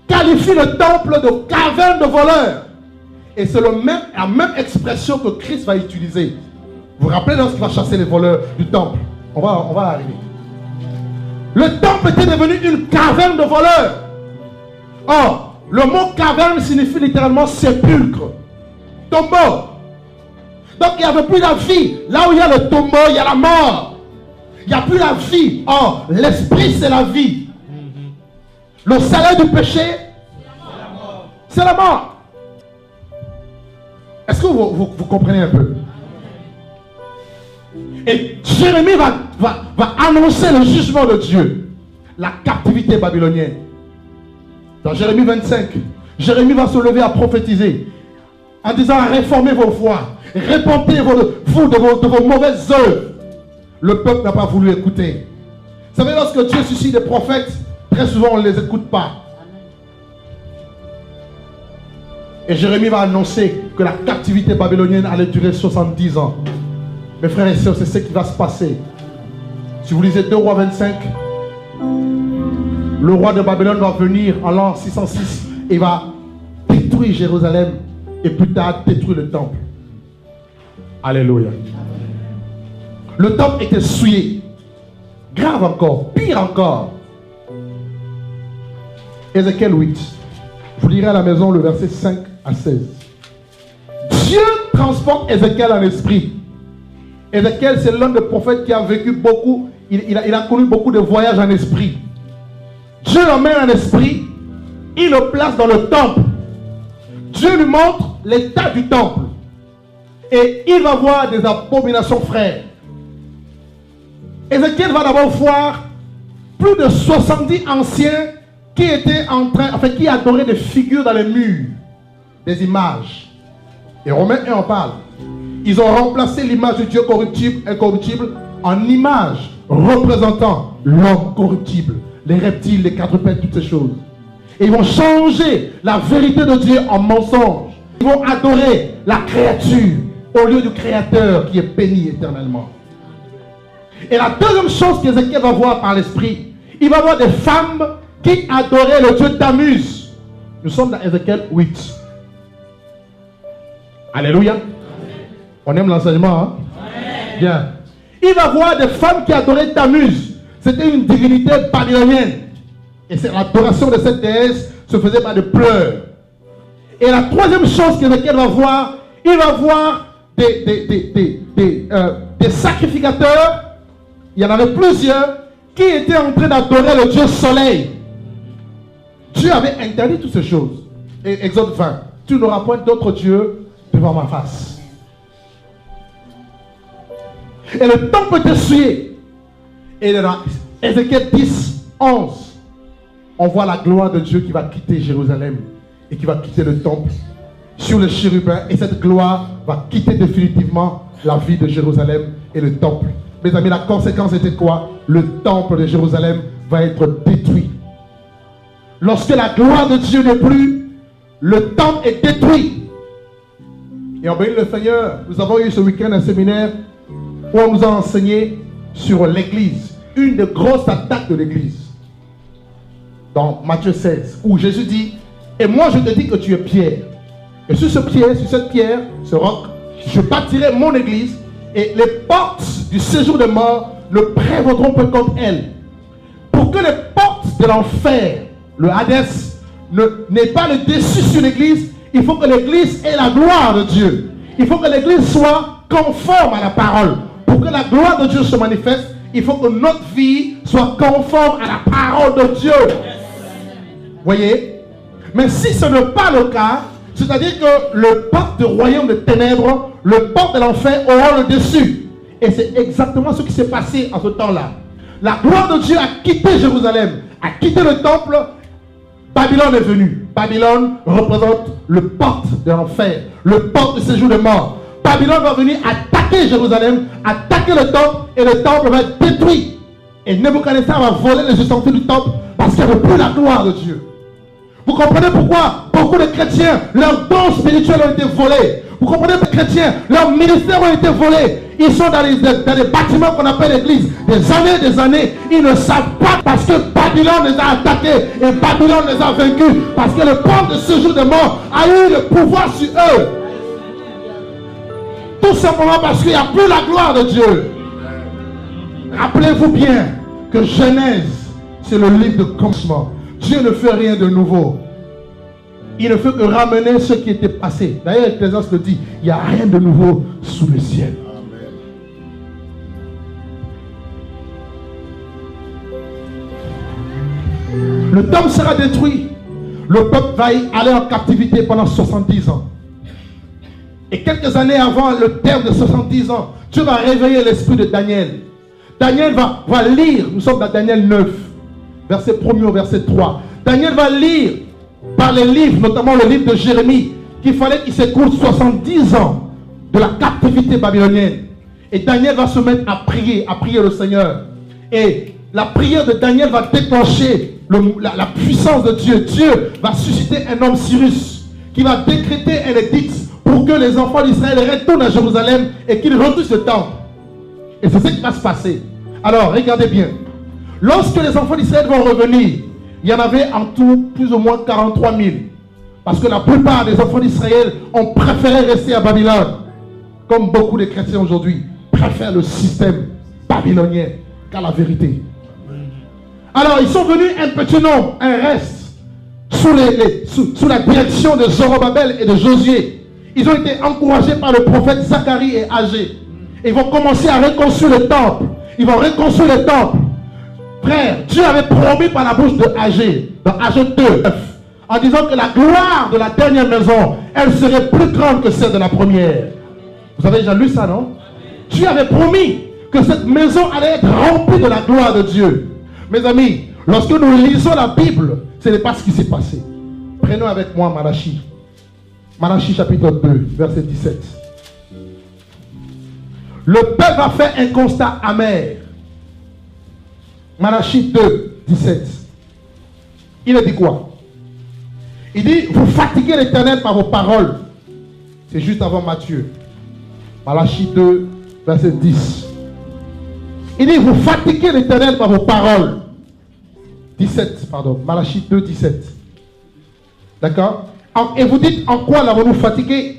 A: qualifie le temple de caverne de voleurs. Et c'est la même expression que Christ va utiliser. Vous vous rappelez lorsqu'il va chasser les voleurs du temple? On va arriver. Le temple était devenu une caverne de voleurs. Or, le mot caverne signifie littéralement sépulcre, tombeau. Donc il n'y avait plus la vie. Là où il y a le tombeau, il y a la mort. Il n'y a plus la vie. Or, l'esprit, c'est la vie. Le salaire du péché, c'est la mort. Est-ce que vous comprenez un peu? Et Jérémie va annoncer le jugement de Dieu. La captivité babylonienne. Dans Jérémie 25, Jérémie va se lever à prophétiser en disant, réformez vos voies, repentez-vous de vos mauvaises œuvres. Le peuple n'a pas voulu écouter. Vous savez, lorsque Dieu suscite des prophètes, très souvent on ne les écoute pas. Et Jérémie va annoncer que la captivité babylonienne allait durer 70 ans. Mes frères et sœurs, c'est ce qui va se passer. Si vous lisez 2 Rois 25, le roi de Babylone va venir en l'an 606 et va détruire Jérusalem et plus tard détruire le temple. Alléluia. Le temple était souillé. Grave encore, pire encore. Ézéchiel 8. Vous lirez à la maison le verset 5 à 16. Dieu transporte Ézéchiel en esprit. Ézéchiel, c'est l'un des prophètes qui a vécu beaucoup. Il a connu beaucoup de voyages en esprit. Dieu l'emmène en esprit. Il le place dans le temple. Dieu lui montre l'état du temple. Et il va voir des abominations, frères. Ézéchiel va d'abord voir plus de 70 anciens qui étaient qui adoraient des figures dans les murs, des images. Et Romains 1 en parle. Ils ont remplacé l'image du Dieu corruptible, incorruptible, en image représentant l'homme corruptible, les reptiles, les quadrupèdes, toutes ces choses. Et ils vont changer la vérité de Dieu en mensonge. Ils vont adorer la créature au lieu du Créateur qui est béni éternellement. Et la deuxième chose qu'Ézéchiel va voir par l'esprit, il va voir des femmes qui adoraient le Dieu Tammuz. Nous sommes dans Ézéchiel 8. Alléluia. On aime l'enseignement, hein? Bien. Il va voir des femmes qui adoraient Tammuz. C'était une divinité babylonienne. Et l'adoration de cette déesse se faisait par des pleurs. Et la troisième chose qu'Ézéchiel va voir, il va voir des sacrificateurs. Il y en avait plusieurs qui étaient en train d'adorer le Dieu soleil. Dieu avait interdit toutes ces choses. Et Exode 20. Tu n'auras point d'autre Dieu devant ma face. Et le temple était souillé. Et dans Ézéchiel 10, 11, on voit la gloire de Dieu qui va quitter Jérusalem et qui va quitter le temple sur le chérubin. Et cette gloire va quitter définitivement la vie de Jérusalem et le temple. Mes amis, la conséquence était quoi? Le temple de Jérusalem va être détruit. Lorsque la gloire de Dieu n'est plus, le temple est détruit. Et en béni le Seigneur, nous avons eu ce week-end un séminaire où on nous a enseigné sur l'église. Une des grosses attaques de l'église. Dans Matthieu 16, où Jésus dit: et moi je te dis que tu es Pierre. Et sur cette pierre, ce roc, je bâtirai mon église, et les portes du séjour des morts ne prévaudront pas contre elle. Pour que les portes de l'enfer, le Hadès, n'aient pas le dessus sur l'église, il faut que l'église ait la gloire de Dieu. Il faut que l'église soit conforme à la parole. Pour que la gloire de Dieu se manifeste, il faut que notre vie soit conforme à la parole de Dieu. Voyez? Mais si ce n'est pas le cas, c'est-à-dire que le porte du royaume de ténèbres, le porte de l'enfer aura le dessus. Et c'est exactement ce qui s'est passé en ce temps-là. La gloire de Dieu a quitté Jérusalem, a quitté le temple. Babylone est venue. Babylone représente le porte de l'enfer, le porte du séjour des morts. Babylone va venir attaquer Jérusalem, attaquer le temple, et le temple va être détruit. Et Nebuchadnezzar va voler les ustensiles du temple parce qu'il n'y avait plus la gloire de Dieu. Vous comprenez pourquoi beaucoup de chrétiens, leurs dons spirituels ont été volés. Vous comprenez que les chrétiens, leurs ministères ont été volés. Ils sont dans les bâtiments qu'on appelle l'église. Des années, ils ne savent pas parce que Babylone les a attaqués et Babylone les a vaincus. Parce que le peuple de ce jour de mort a eu le pouvoir sur eux. Tout simplement parce qu'il n'y a plus la gloire de Dieu. Rappelez-vous bien que Genèse, c'est le livre de commencement. Dieu ne fait rien de nouveau. Il ne fait que ramener ce qui était passé. D'ailleurs, l'Ecclésiaste le dit, il n'y a rien de nouveau sous le ciel. Amen. Le temple sera détruit. Le peuple va y aller en captivité pendant 70 ans. Et quelques années avant le terme de 70 ans, Dieu va réveiller l'esprit de Daniel. Daniel va lire, nous sommes dans Daniel 9, verset 1er au verset 3. Daniel va lire par les livres, notamment le livre de Jérémie, qu'il fallait qu'il s'écoule 70 ans de la captivité babylonienne. Et Daniel va se mettre à prier le Seigneur. Et la prière de Daniel va déclencher la puissance de Dieu. Dieu va susciter un homme Cyrus qui va décréter un édicte pour que les enfants d'Israël retournent à Jérusalem et qu'ils retouchent le temple. Et c'est ce qui va se passer. Alors, regardez bien. Lorsque les enfants d'Israël vont revenir, il y en avait en tout plus ou moins 43 000. Parce que la plupart des enfants d'Israël ont préféré rester à Babylone. Comme beaucoup de chrétiens aujourd'hui préfèrent le système babylonien qu'à la vérité. Alors, ils sont venus un petit nombre, un reste, sous la direction de Zorobabel et de Josué. Ils ont été encouragés par le prophète Zacharie et Agé. Ils vont commencer à reconstruire le temple. Ils vont reconstruire le temple. Frère, Dieu avait promis par la bouche de Agé, dans Agé 2, en disant que la gloire de la dernière maison, elle serait plus grande que celle de la première. Vous avez déjà lu ça, non? Dieu avait promis que cette maison allait être remplie de la gloire de Dieu. Mes amis, lorsque nous lisons la Bible, ce n'est pas ce qui s'est passé. Prenons avec moi Malachie. Malachie chapitre 2, verset 17. Le peuple a fait un constat amer. Malachie 2, 17. Il a dit quoi? Il dit, vous fatiguez l'Éternel par vos paroles. C'est juste avant Matthieu. Malachie 2, verset 10. Il dit, vous fatiguez l'Éternel par vos paroles. 17, pardon. Malachie 2, 17. D'accord? Et vous dites, en quoi l'avons-nous fatigué?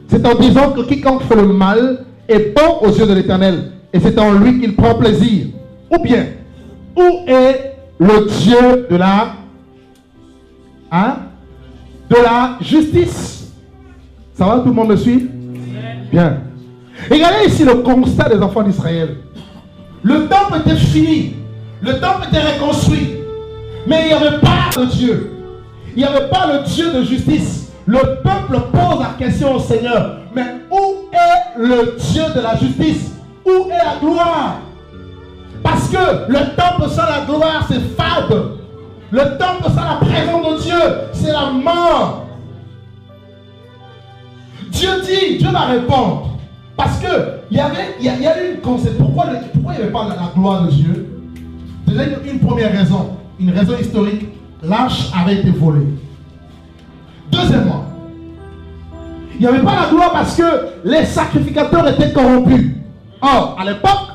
A: C'est en disant que quiconque fait le mal est bon aux yeux de l'Éternel. Et c'est en lui qu'il prend plaisir. Ou bien, où est le Dieu de la... de la justice? Ça va, tout le monde me suit? Bien. Regardez ici le constat des enfants d'Israël. Le temple était fini. Le temple était reconstruit. Mais il n'y avait pas de Dieu. Il n'y avait pas le Dieu de justice. Le peuple pose la question au Seigneur. Mais où est le Dieu de la justice? Où est la gloire? Parce que le temple sans la gloire, c'est fade. Le temple sans la présence de Dieu, c'est la mort. Dieu dit, Dieu va répondre. Parce que il y a eu une concept. Pourquoi il n'y avait pas la gloire de Dieu? Déjà une première raison, une raison historique. L'arche avait été volée. Deuxièmement, il n'y avait pas la gloire parce que les sacrificateurs étaient corrompus. Or, à l'époque,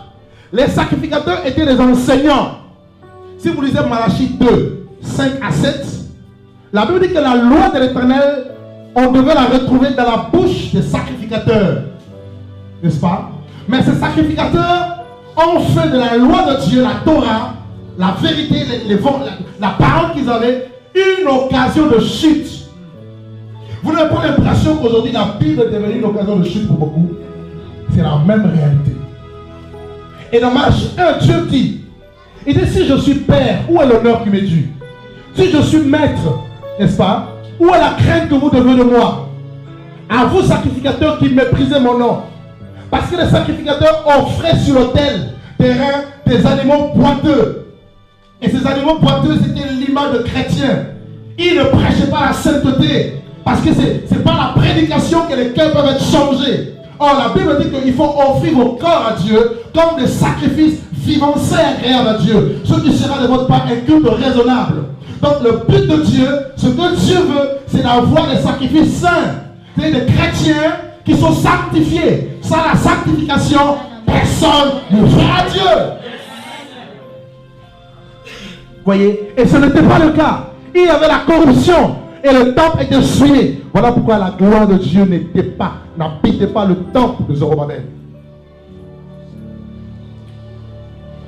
A: les sacrificateurs étaient des enseignants. Si vous lisez Malachie 2, 5 à 7, la Bible dit que la loi de l'Éternel, on devait la retrouver dans la bouche des sacrificateurs. N'est-ce pas? Mais ces sacrificateurs ont fait de la loi de Dieu, la Torah, la vérité, la parole qu'ils avaient, une occasion de chute. Vous n'avez pas l'impression qu'aujourd'hui la Bible est devenue une occasion de chute pour beaucoup? C'est la même réalité. Et dans Malachie 1, Dieu dit, il dit, si je suis père, où est l'honneur qui m'est dû? Si je suis maître, n'est-ce pas? Où est la crainte que vous devez de moi? À vous sacrificateurs qui méprisez mon nom. Parce que les sacrificateurs offraient sur l'autel des reins, des animaux boiteux. Et ces animaux boiteux, c'était l'image de chrétiens. Ils ne prêchaient pas la sainteté. Parce que ce n'est pas la prédication que les cœurs peuvent être changés. Or, la Bible dit qu'il faut offrir vos corps à Dieu comme des sacrifices vivants, saints et agréables à Dieu. Ce qui sera de votre part un culte raisonnable. Donc, le but de Dieu, ce que Dieu veut, c'est d'avoir des sacrifices saints. C'est des chrétiens qui sont sanctifiés. Sans la sanctification, personne ne verra Dieu. Voyez? Et ce n'était pas le cas. Il y avait la corruption. Et le temple était souillé. Voilà pourquoi la gloire de Dieu n'habitait pas le temple de Zorobabel.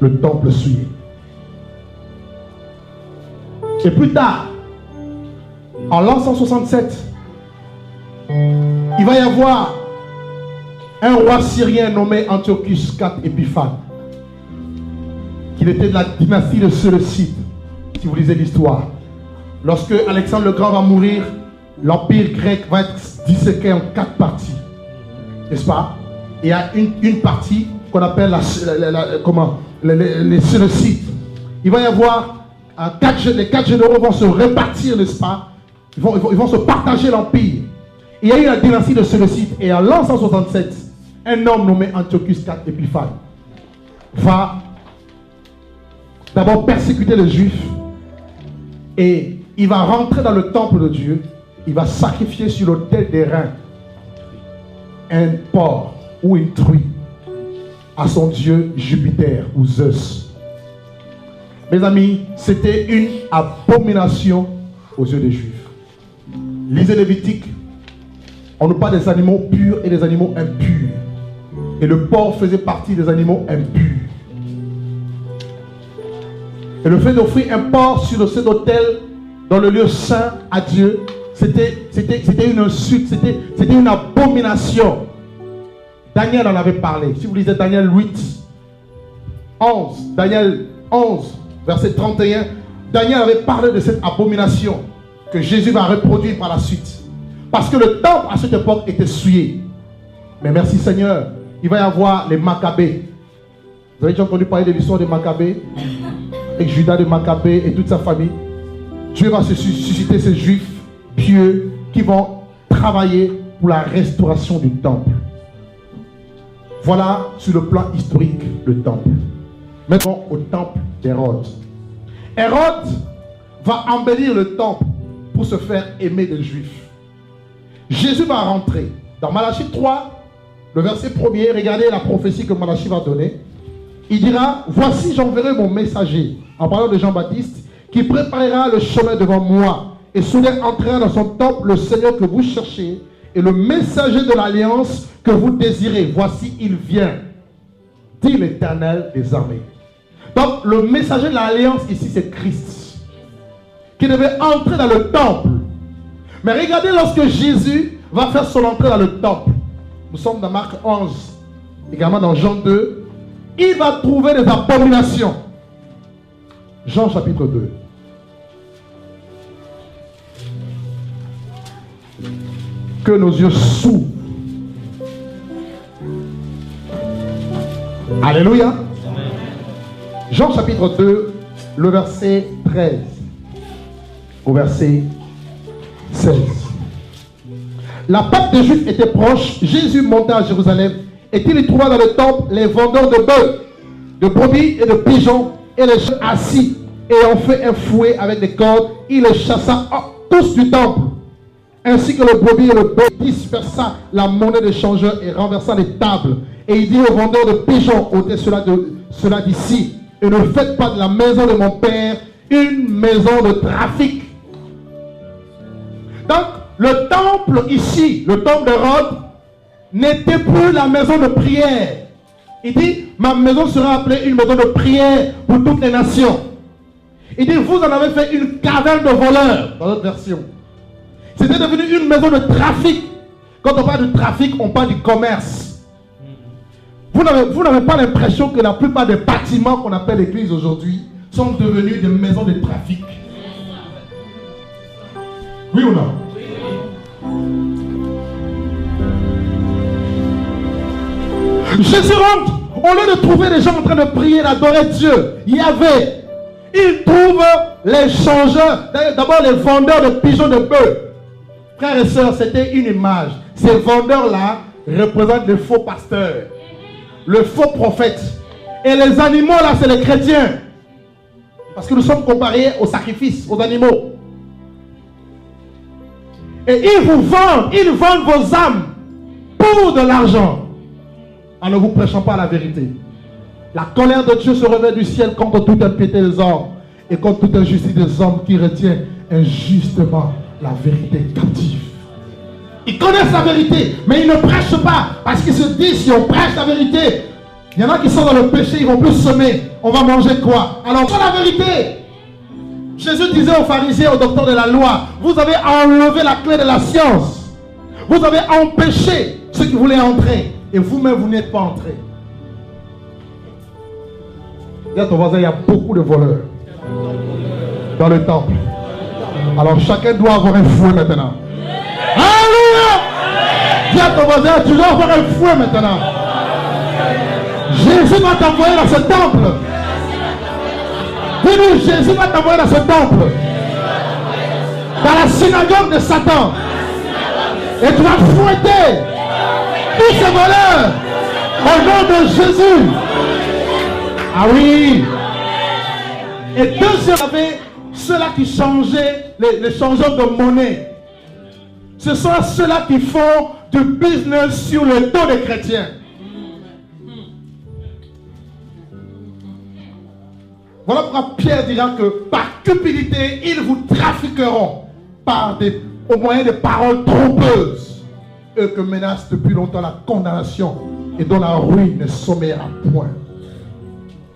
A: Le temple souillé. Et plus tard, en l'an 167, il va y avoir un roi syrien nommé Antiochus IV Épiphane, qui était de la dynastie de Séleucide, si vous lisez l'histoire. Lorsque Alexandre le Grand va mourir, l'empire grec va être disséqué en 4 parties. N'est-ce pas? Il y a une partie qu'on appelle les Séleucides. Il va y avoir les 4 généraux vont se répartir, n'est-ce pas? Ils vont se partager l'empire. Il y a eu la dynastie de Séleucide. Et en l'an 167, un homme nommé Antiochus IV Épiphane va d'abord persécuter les Juifs. Et il va rentrer dans le temple de Dieu. Il va sacrifier sur l'autel des reins un porc ou une truie à son dieu Jupiter ou Zeus. Mes amis, c'était une abomination aux yeux des Juifs. Lisez Lévitique. On nous parle des animaux purs et des animaux impurs. Et le porc faisait partie des animaux impurs. Et le fait d'offrir un porc sur cet autel dans le lieu saint à Dieu, c'était une insulte, c'était une abomination. Daniel en avait parlé. Si vous lisez Daniel 8, 11, Daniel 11, verset 31, Daniel avait parlé de cette abomination que Jésus va reproduire par la suite. Parce que le temple à cette époque était souillé. Mais merci Seigneur, il va y avoir les Maccabées. Vous avez déjà entendu parler de l'histoire des Maccabées? Et Judas de Maccabée et toute sa famille. Dieu va susciter ces Juifs pieux qui vont travailler pour la restauration du temple. Voilà sur le plan historique le temple. Maintenant au temple d'Hérode. Hérode va embellir le temple pour se faire aimer des Juifs. Jésus va rentrer. Dans Malachie 3, le verset 1er, regardez la prophétie que Malachie va donner. Il dira, voici j'enverrai mon messager, en parlant de Jean-Baptiste, qui préparera le chemin devant moi. Et soudain entrera dans son temple le Seigneur que vous cherchez, et le messager de l'alliance que vous désirez. Voici, il vient, dit l'Éternel des armées. Donc, le messager de l'alliance ici, c'est Christ, qui devait entrer dans le temple. Mais regardez lorsque Jésus va faire son entrée dans le temple. Nous sommes dans Marc 11, également dans Jean 2. Il va trouver des abominations. Jean chapitre 2. Que nos yeux s'ouvrent. Alléluia. Jean chapitre 2, le verset 13 au verset 16. La Pâque des Juifs était proche. Jésus monta à Jérusalem et il y trouva dans le temple les vendeurs de bœufs, de brebis et de pigeons et les gens assis et ont fait un fouet avec des cordes. Il les chassa tous du temple, ainsi que le brebis et le bœuf. Dispersa la monnaie des changeurs et renversa les tables. Et il dit aux vendeurs de pigeons, ôtez cela d'ici et ne faites pas de la maison de mon père une maison de trafic. Donc, le temple ici, le temple d'Hérode, n'était plus la maison de prière. Il dit, ma maison sera appelée une maison de prière pour toutes les nations. Il dit, vous en avez fait une caverne de voleurs, dans notre version. C'était devenu une maison de trafic. Quand on parle de trafic, on parle du commerce. Vous n'avez pas l'impression que la plupart des bâtiments qu'on appelle l'église aujourd'hui sont devenus des maisons de trafic? Oui ou non? Jésus rentre, au lieu de trouver les gens en train de prier, d'adorer Dieu, il trouve les changeurs, d'abord les vendeurs de pigeons de bœufs. Frères et sœurs, c'était une image. Ces vendeurs-là représentent les faux pasteurs, le faux prophète. Et les animaux là, c'est les chrétiens. Parce que nous sommes comparés aux sacrifices, aux animaux. Et ils vendent vos âmes pour de l'argent, en ne vous prêchant pas la vérité. La colère de Dieu se révèle du ciel contre toute impiété des hommes et contre toute injustice des hommes qui retient injustement la vérité captive. Ils connaissent la vérité, mais ils ne prêchent pas parce qu'ils se disent, si on prêche la vérité, il y en a qui sont dans le péché, ils vont plus semer. On va manger quoi? Alors, c'est la vérité. Jésus disait aux pharisiens, aux docteurs de la loi, vous avez enlevé la clé de la science. Vous avez empêché ceux qui voulaient entrer. Et vous-même, vous n'êtes pas entrés. Dis à ton voisin, il y a beaucoup de voleurs dans le temple. Alors chacun doit avoir un fouet maintenant. Alléluia! Dis à ton voisin, tu dois avoir un fouet maintenant. Jésus va t'envoyer dans ce temple. Dis-nous, Jésus va t'envoyer dans ce temple. Dans la synagogue de Satan. Et tu vas fouetter tous ces voleurs au nom de Jésus. Ah oui. Et deuxièmement, ceux-là qui changeaient, les changeurs de monnaie. Ce sont ceux-là qui font du business sur le dos des chrétiens. Voilà pourquoi Pierre dira que par cupidité, ils vous trafiqueront au moyen de paroles trompeuses. Eux que menacent depuis longtemps la condamnation et dont la ruine ne sommeillera point.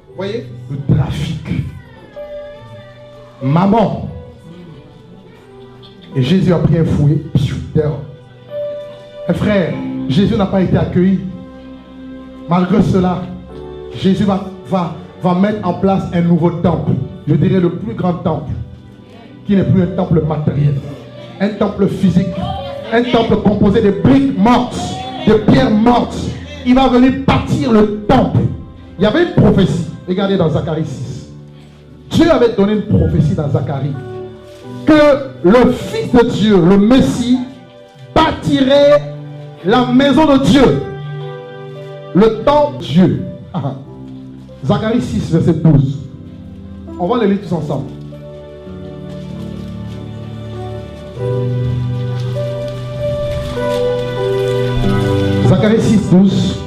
A: Vous voyez? Le trafic. Maman. Et Jésus a pris un fouet. Et frère, Jésus n'a pas été accueilli. Malgré cela, Jésus va mettre en place un nouveau temple. Je dirais le plus grand temple. Qui n'est plus un temple matériel. Un temple physique. Un temple composé de briques mortes. de pierres mortes. Il va venir bâtir le temple. Il y avait une prophétie. Regardez dans Zacharie 6. Dieu avait donné une prophétie dans Zacharie que le Fils de Dieu, le Messie, bâtirait la maison de Dieu. Le temple de Dieu. Zacharie 6, verset 12. On va le lire tous ensemble. Zacharie 6, 12.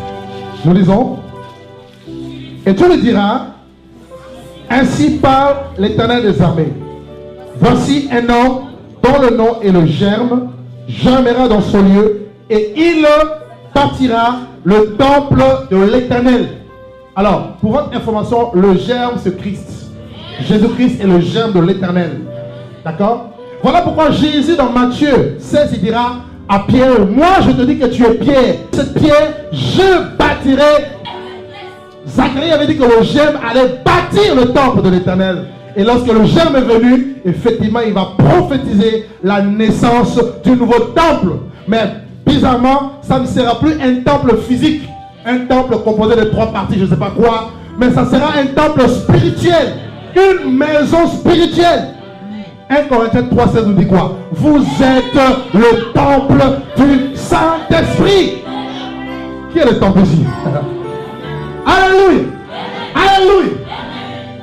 A: Nous lisons. Et Dieu lui dira, ainsi parle l'Éternel des armées. Voici un homme dont le nom est le germe, germera dans son lieu, et il bâtira le temple de l'Éternel. Alors, pour votre information, le germe c'est Christ. Jésus-Christ est le germe de l'Éternel. D'accord? Voilà pourquoi Jésus dans Matthieu 16, il dira à Pierre, moi je te dis que tu es Pierre. Cette pierre, je bâtirai. Zacharie avait dit que le germe allait bâtir le temple de l'Éternel. Et lorsque le germe est venu, effectivement, il va prophétiser la naissance du nouveau temple. Mais bizarrement, ça ne sera plus un temple physique, un temple composé de 3 parties, je ne sais pas quoi, mais ça sera un temple spirituel, une maison spirituelle. 1 Corinthiens 3,16 nous dit quoi? Vous êtes le temple du Saint-Esprit. Qui est le temple ici? Alléluia! Alléluia!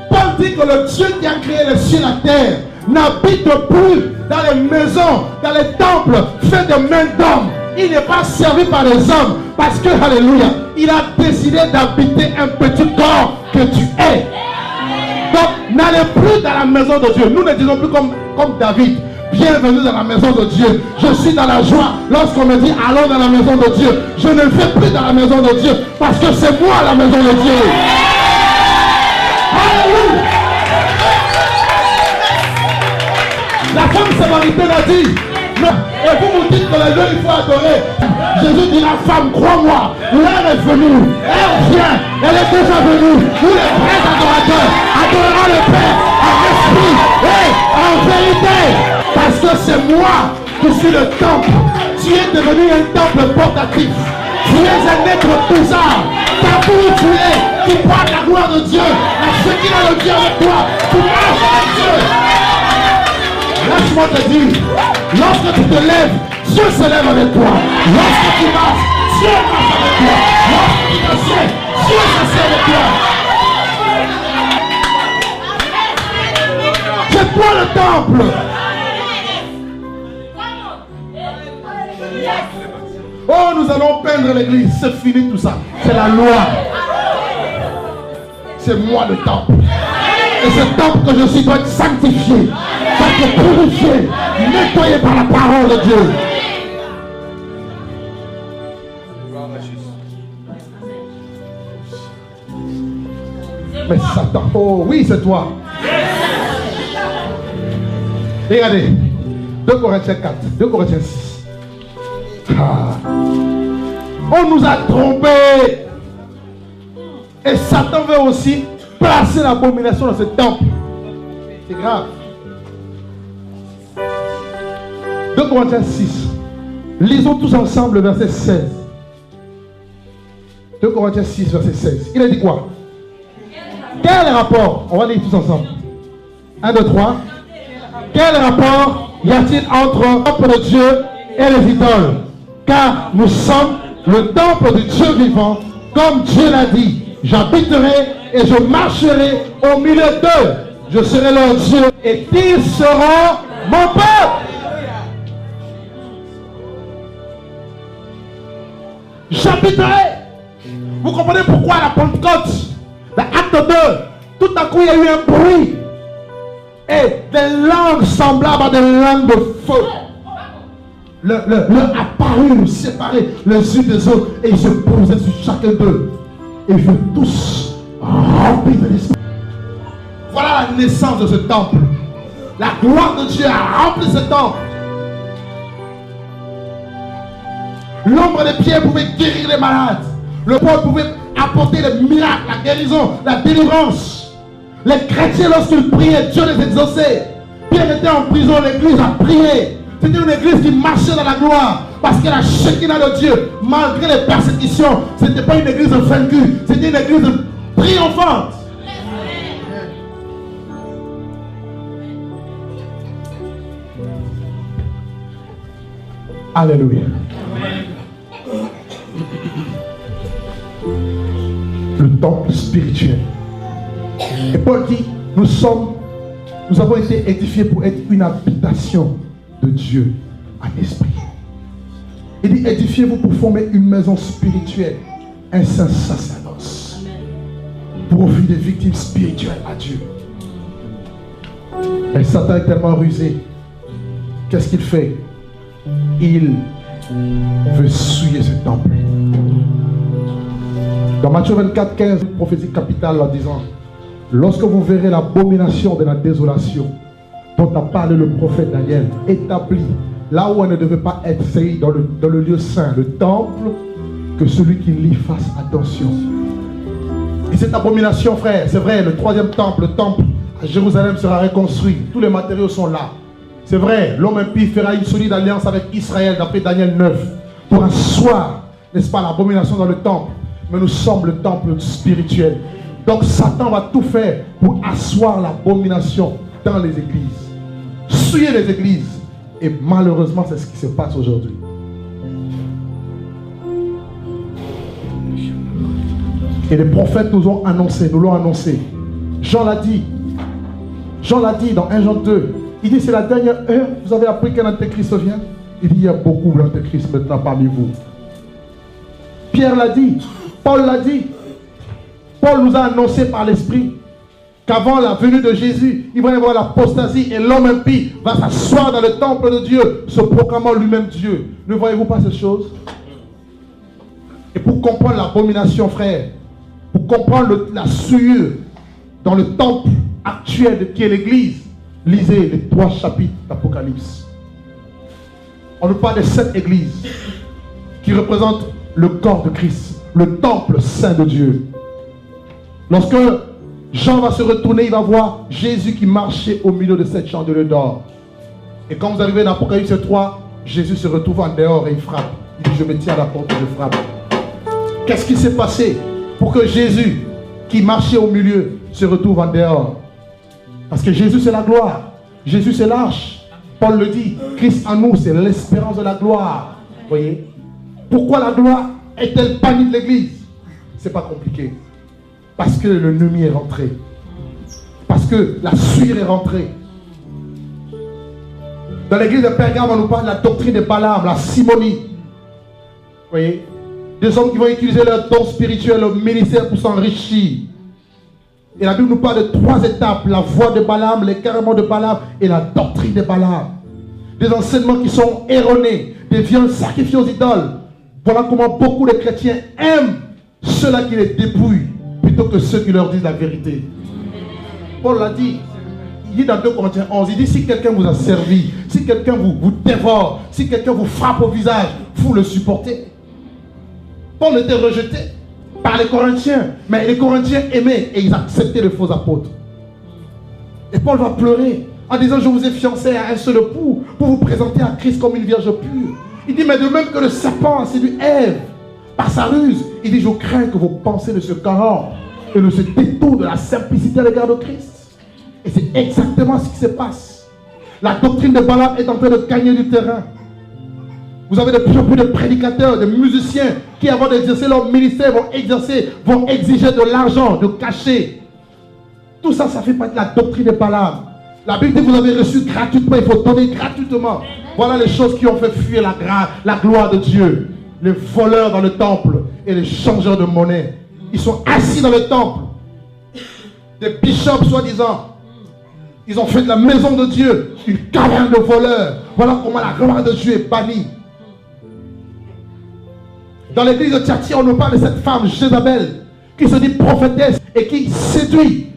A: Paul dit que le Dieu qui a créé les cieux et la terre n'habite plus dans les maisons, dans les temples faits de mains d'hommes. Il n'est pas servi par les hommes parce que, alléluia, il a décidé d'habiter un petit corps que tu es. Donc, n'allez plus dans la maison de Dieu. Nous ne disons plus comme David. Bienvenue dans la maison de Dieu. Je suis dans la joie lorsqu'on me dit allons dans la maison de Dieu. Je ne vais plus dans la maison de Dieu parce que c'est moi la maison de Dieu. Alléluia. La femme samaritaine a dit, et vous vous dites que les deux il faut adorer. Jésus dit, la femme, crois-moi, l'heure est venue, elle vient, elle est déjà venue. Nous les vrais adorateurs adorerons le Père en esprit et en vérité. Parce que c'est moi qui suis le temple. Tu es devenu un temple portatif. Tu es un être bizarre. Partout où tu es, tu portes la gloire de Dieu. À ce qu'il a le Dieu avec toi, tu marches avec Dieu. Laisse-moi te dire, lorsque tu te lèves, Dieu se lève avec toi. Lorsque tu marches, Dieu marche avec toi. Lorsque tu t'assieds, Dieu s'assied avec toi. C'est toi le temple. Oh, nous allons peindre l'église. C'est fini tout ça. C'est la loi. C'est moi le temple. Et ce temple que je suis doit être sanctifié, doit être purifié, nettoyé par la parole de Dieu. Mais Satan, oh oui, c'est toi. Regardez, 2 Corinthiens 4, 2 Corinthiens 6. On nous a trompés. Et Satan veut aussi placer l'abomination dans ce temple. C'est grave. 2 Corinthiens 6. Lisons tous ensemble le verset 16. 2 Corinthiens 6, verset 16. Il a dit quoi? Quel rapport? On va lire tous ensemble. 1, 2, 3. Quel rapport y a-t-il entre le temple de Dieu et les idoles? Car nous sommes le temple du Dieu vivant, comme Dieu l'a dit. J'habiterai et je marcherai au milieu d'eux. Je serai leur Dieu et ils seront mon peuple. J'habiterai. Vous comprenez pourquoi à la Pentecôte, l'acte 2, tout à coup il y a eu un bruit et des langues semblables à des langues de feu. Leur apparut, séparés les unes des autres, et ils se posaient sur chacun d'eux. Et ils furent tous remplis de l'esprit. Voilà la naissance de ce temple. La gloire de Dieu a rempli ce temple. L'ombre des pierres pouvait guérir les malades. Le peuple pouvait apporter les miracles, la guérison, la délivrance. Les chrétiens, lorsqu'ils priaient, Dieu les exauçait. Pierre était en prison, l'église a prié. C'était une église qui marchait dans la gloire. Parce que la Shekinah de Dieu, malgré les persécutions, ce n'était pas une église vaincue, c'était une église triomphante. Alléluia. Le temple spirituel. Et Paul dit, nous avons été édifiés pour être une habitation de Dieu en esprit. Il dit, édifiez-vous pour former une maison spirituelle, un saint sacerdoce, pour offrir des victimes spirituelles à Dieu. Et Satan est tellement rusé. Qu'est-ce qu'il fait? Il veut souiller ce temple. Dans Matthieu 24, 15, une prophétie capitale en disant, lorsque vous verrez l'abomination de la désolation dont a parlé le prophète Daniel, établie là où elle ne devait pas être, c'est dans le lieu saint, le temple, que celui qui lit fasse attention. Et cette abomination, frère, c'est vrai, le troisième temple, le temple à Jérusalem sera reconstruit. Tous les matériaux sont là. C'est vrai, l'homme impie fera une solide alliance avec Israël, d'après Daniel 9, pour asseoir, n'est-ce pas, l'abomination dans le temple. Mais nous sommes le temple spirituel. Donc Satan va tout faire pour asseoir l'abomination dans les églises. Souiller les églises. Et malheureusement, c'est ce qui se passe aujourd'hui. Et les prophètes nous l'ont annoncé. Jean l'a dit. Jean l'a dit dans 1 Jean 2. Il dit, c'est la dernière heure. Vous avez appris qu'un antéchrist vient. Il dit, il y a beaucoup d'antéchrists maintenant parmi vous. Pierre l'a dit. Paul l'a dit. Paul nous a annoncé par l'Esprit qu'avant la venue de Jésus, il va y avoir l'apostasie et l'homme impie va s'asseoir dans le temple de Dieu, se proclamant lui-même Dieu. Ne voyez-vous pas ces choses? Et pour comprendre l'abomination, frère, pour comprendre la souillure dans le temple actuel qui est l'Église, lisez les 3 chapitres d'Apocalypse. On nous parle des 7 églises qui représentent le corps de Christ, le temple saint de Dieu. Lorsque Jean va se retourner, il va voir Jésus qui marchait au milieu de cette chandelier d'or. Et quand vous arrivez dans Apocalypse 3, Jésus se retrouve en dehors et il frappe. Il dit, je me tiens à la porte et je frappe. Qu'est-ce qui s'est passé pour que Jésus, qui marchait au milieu, se retrouve en dehors? Parce que Jésus c'est la gloire. Jésus c'est l'arche. Paul le dit, Christ en nous c'est l'espérance de la gloire. Vous voyez? Pourquoi la gloire est-elle bannie de l'église? C'est pas compliqué. Parce que l'ennemi est rentré. Parce que la suire est rentrée. Dans l'église de Pergame, on nous parle de la doctrine de Balaam, la simonie. Vous voyez? Des hommes qui vont utiliser leur don spirituel, leur ministère pour s'enrichir. Et la Bible nous parle de 3 étapes. La voie de Balaam, les carréments de Balaam et la doctrine de Balaam. Des enseignements qui sont erronés, des viols sacrifiés aux idoles. Voilà comment beaucoup de chrétiens aiment ceux-là qui les dépouillent plutôt que ceux qui leur disent la vérité. Paul l'a dit. Il dit dans 2 Corinthiens 11, il dit si quelqu'un vous a servi, si quelqu'un vous dévore, si quelqu'un vous frappe au visage, vous le supportez. Paul était rejeté par les Corinthiens, mais les Corinthiens aimaient et ils acceptaient les faux apôtres. Et Paul va pleurer en disant je vous ai fiancé à un seul époux pour vous présenter à Christ comme une vierge pure. Il dit mais de même que le serpent a séduit Ève par sa ruse, il dit je crains que vos pensées ne se corrompent et ne se détournent de la simplicité à l'égard de Christ. Et c'est exactement ce qui se passe. La doctrine de Balaam est en train de gagner du terrain. Vous avez de plus en plus de prédicateurs, de musiciens qui avant d'exercer leur ministère vont exiger de l'argent, de cachet. Tout ça, ça fait partie de la doctrine de Balaam. La Bible dit que vous avez reçu gratuitement, il faut donner gratuitement. Voilà les choses qui ont fait fuir la gloire de Dieu. Les voleurs dans le temple et les changeurs de monnaie. Ils sont assis dans le temple. Des bishops soi-disant. Ils ont fait de la maison de Dieu une caverne de voleurs. Voilà comment la gloire de Dieu est bannie. Dans l'église de Thyatire, on nous parle de cette femme Jézabel qui se dit prophétesse et qui séduit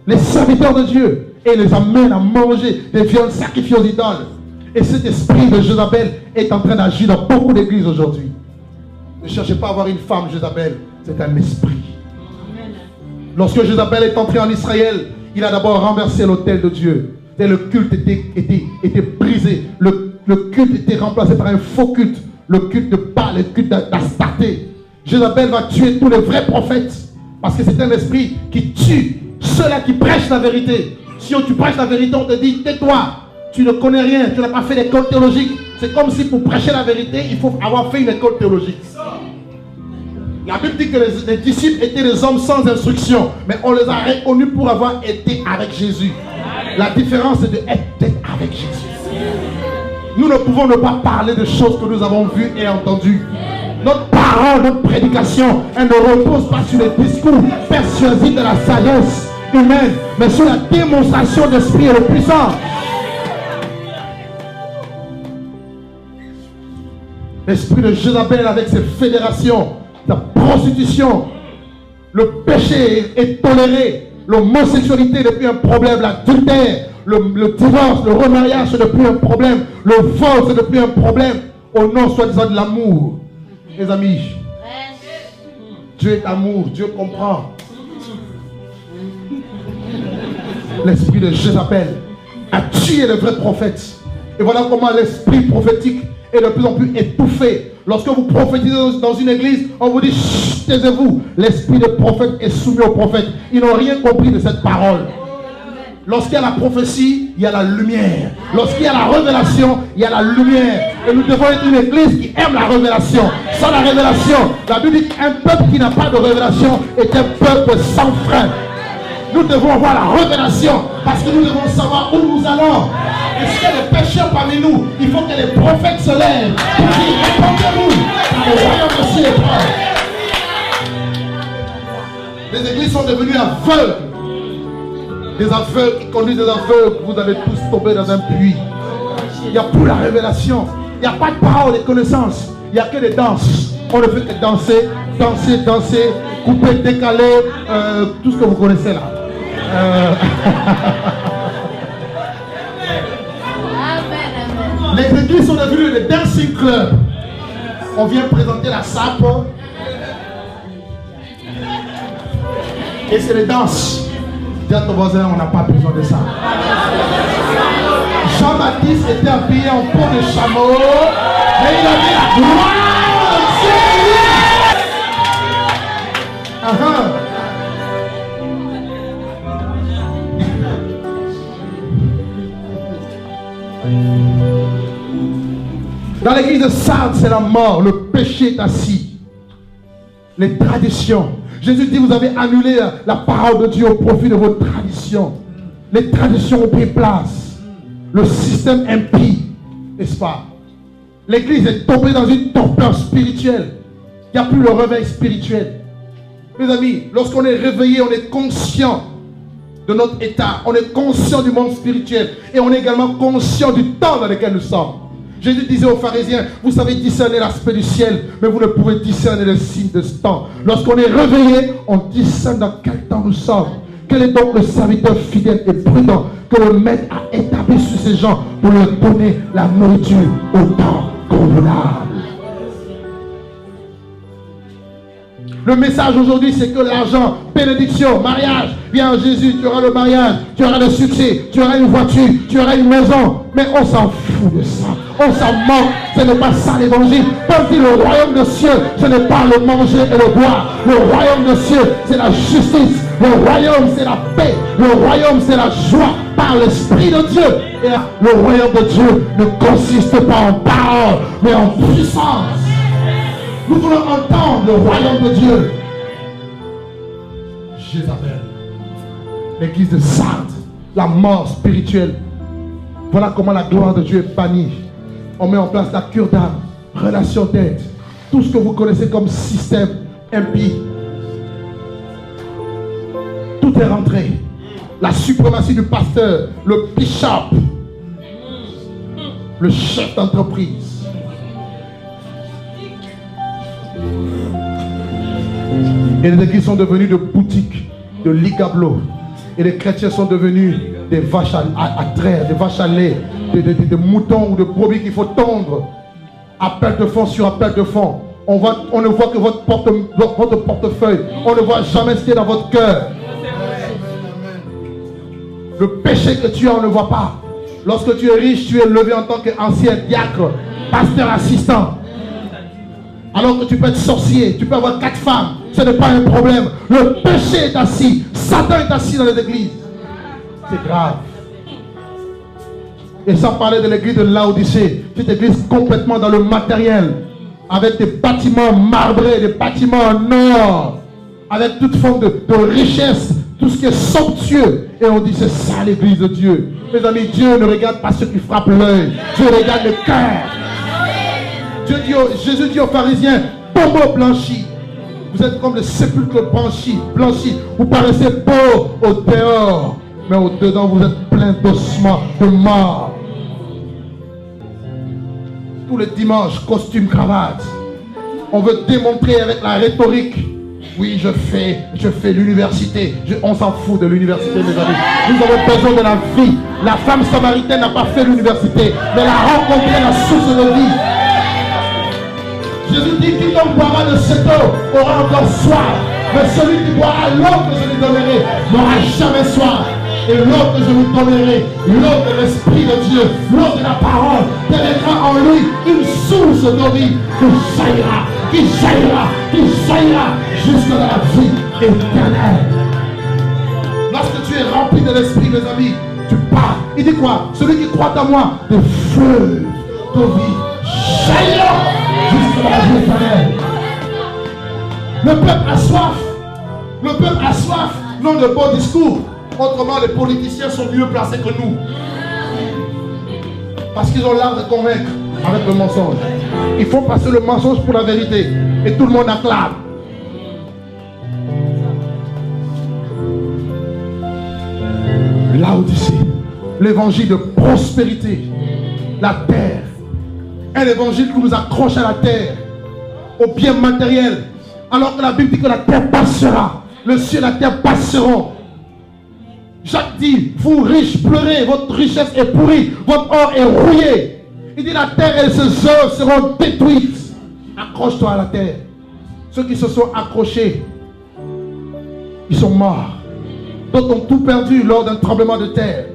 A: les serviteurs de Dieu et les amène à manger des viandes sacrifiées aux idoles. Et cet esprit de Jézabel est en train d'agir dans beaucoup d'églises aujourd'hui. Ne cherchez pas à avoir une femme Jézabel, c'est un esprit. Lorsque Jézabel est entré en Israël, il a d'abord renversé l'autel de Dieu. Et le culte était brisé. Le culte était remplacé par un faux culte le culte de Baal, le culte d'Astarté. Jézabel va tuer tous les vrais prophètes. Parce que c'est un esprit qui tue ceux-là qui prêchent la vérité. Si tu prêches la vérité, on te dit, tais-toi, tu ne connais rien, tu n'as pas fait d'école théologique. C'est comme si pour prêcher la vérité, il faut avoir fait une école théologique. La Bible dit que les disciples étaient des hommes sans instruction, mais on les a reconnus pour avoir été avec Jésus. La différence c'est d'être avec Jésus. Nous ne pouvons ne pas parler de choses que nous avons vues et entendues. Notre parole, notre prédication, elle ne repose pas sur les discours persuasifs de la sagesse humaine, mais sur la démonstration d'esprit et de puissance. L'esprit de Jézabel avec ses fédérations, la prostitution, le péché est toléré, l'homosexualité n'est plus un problème, l'adultère, le divorce, le remariage n'est plus un problème, le vol n'est plus un problème, au nom soi-disant de l'amour. Les amis, Dieu est amour, Dieu comprend. L'esprit de Jézabel a tué les vrais prophètes. Et voilà comment l'esprit prophétique est de plus en plus étouffé. Lorsque vous prophétisez dans une église, on vous dit chut, taisez-vous. L'esprit des prophètes est soumis aux prophètes. Ils n'ont rien compris de cette parole. Lorsqu'il y a la prophétie, il y a la lumière. Lorsqu'il y a la révélation, il y a la lumière. Et nous devons être une église qui aime la révélation. Sans la révélation, la Bible dit qu'un peuple qui n'a pas de révélation est un peuple sans frein. Nous devons avoir la révélation parce que nous devons savoir où nous allons. Et s'il y a des pécheurs parmi nous, il faut que les prophètes se lèvent pour dire répondez-nous dans le royaume de Dieu. Les églises sont devenues aveugles. Des aveugles qui conduisent des aveugles, vous allez tous tomber dans un puits. Il n'y a plus la révélation. Il n'y a pas de parole et connaissance. Il n'y a que des danses. On ne fait que danser, danser, danser, couper, décaler, tout ce que vous connaissez là. Les églises sont devenues des dancing clubs. On vient présenter la sape. Et c'est les danses. Dis à ton voisin, on n'a pas besoin de ça. Jean-Baptiste était habillé en peau de chameau. Et il a dit la gloire de Dieu. Dans l'église de Sardes, c'est la mort, le péché est assis. Les traditions. Jésus dit, vous avez annulé la parole de Dieu au profit de vos traditions. Les traditions ont pris place. Le système impie, n'est-ce pas? L'église est tombée dans une torpeur spirituelle. Il n'y a plus le réveil spirituel. Mes amis, lorsqu'on est réveillé, on est conscient de notre état. On est conscient du monde spirituel. Et on est également conscient du temps dans lequel nous sommes. Jésus disait aux pharisiens, vous savez discerner l'aspect du ciel, mais vous ne pouvez discerner le signe de ce temps. Lorsqu'on est réveillé, on discerne dans quel temps nous sommes. Quel est donc le serviteur fidèle et prudent que le maître a établi sur ces gens pour leur donner la nourriture au temps convenable. Le message aujourd'hui, c'est que l'argent, bénédiction, mariage, viens Jésus, tu auras le mariage, tu auras le succès, tu auras une voiture, tu auras une maison. Mais on s'en fout de ça. On s'en moque. Ce n'est pas ça l'évangile. Comme dit le royaume des cieux, ce n'est pas le manger et le boire. Le royaume des cieux, c'est la justice. Le royaume, c'est la paix. Le royaume, c'est la joie par l'Esprit de Dieu. Et le royaume de Dieu ne consiste pas en parole, mais en puissance. Nous voulons entendre le royaume de Dieu. Jézabel, l'église de Sardes, la mort spirituelle. Voilà comment la gloire de Dieu est bannie. On met en place la cure d'âme, relation d'aide, tout ce que vous connaissez comme système impie. Tout est rentré. La suprématie du pasteur, le bishop, le chef d'entreprise. Et les églises sont devenues de boutiques, de ligablo. Et les chrétiens sont devenus des vaches à traire, des vaches à lait, des moutons ou de brebis qu'il faut tondre. Appel de fonds sur appel de fonds. On ne voit que votre portefeuille. On ne voit jamais ce qui est dans votre cœur. Le péché que tu as, on ne voit pas. Lorsque tu es riche, tu es levé en tant qu'ancien diacre, pasteur assistant. Alors que tu peux être sorcier, tu peux avoir 4 femmes, ce n'est pas un problème. Le péché est assis, Satan est assis dans les églises. C'est grave. Et sans parler de l'église de Laodicée, cette église complètement dans le matériel, avec des bâtiments marbrés, des bâtiments en or, avec toute forme de richesse, tout ce qui est somptueux. Et on dit c'est ça l'église de Dieu. Mes amis, Dieu ne regarde pas ceux qui frappent l'œil, Dieu regarde le cœur. Jésus dit aux pharisiens, pommeau blanchi, vous êtes comme le sépulcre blanchi. Vous paraissez beau au dehors, mais au dedans vous êtes plein d'ossements, de morts. Tous les dimanches, costume, cravate. On veut démontrer avec la rhétorique. Oui, je fais l'université. On s'en fout de l'université, mes amis. Nous avons besoin de la vie. La femme samaritaine n'a pas fait l'université, mais elle a rencontré la source de vie. Jésus dit, quiconque boira de cette eau aura encore soif. Mais celui qui boira l'eau que je lui donnerai n'aura jamais soif. Et l'eau que je vous donnerai, l'eau de l'Esprit de Dieu, l'eau de la parole, deviendra en lui une source d'eau vive qui jaillira jusqu'à la vie éternelle. Lorsque tu es rempli de l'Esprit, mes amis, tu pars. Il dit quoi? Celui qui croit en moi, des fleuves d'eau vive jailliront jusqu'à la vie éternelle. Le peuple a soif. Le peuple a soif, non de beaux discours. Autrement, les politiciens sont mieux placés que nous. Parce qu'ils ont l'art de convaincre avec le mensonge. Ils font passer le mensonge pour la vérité. Et tout le monde acclame. Laodicée, l'évangile de prospérité. La terre. Un évangile qui nous accroche à la terre. Au bien matériel. Alors que la Bible dit que la terre passera. Le ciel et la terre passeront. Jacques dit, vous riches, pleurez, votre richesse est pourrie, votre or est rouillé. Il dit, la terre et ses œuvres seront détruites. Accroche-toi à la terre. Ceux qui se sont accrochés, ils sont morts. D'autres ont tout perdu lors d'un tremblement de terre.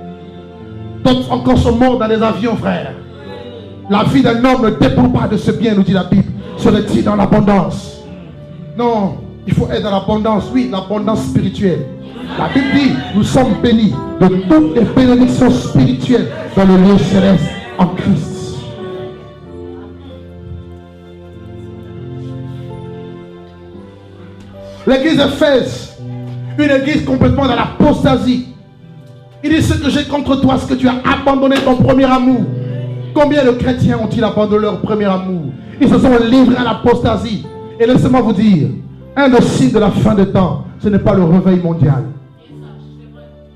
A: D'autres encore sont morts dans les avions, frère. La vie d'un homme ne dépend pas de ce bien, nous dit la Bible. Serait-il dans l'abondance? Non, il faut être dans l'abondance, oui, l'abondance spirituelle. La Bible dit, nous sommes bénis de toutes les bénédictions spirituelles dans le lieu céleste en Christ. L'église d'Éphèse, une église complètement dans l'apostasie. Il dit, ce que j'ai contre toi, c'est que tu as abandonné ton premier amour. Combien de chrétiens ont-ils abandonné leur premier amour? Ils se sont livrés à l'apostasie. Et laissez-moi vous dire, un des signes de la fin des temps, ce n'est pas le réveil mondial.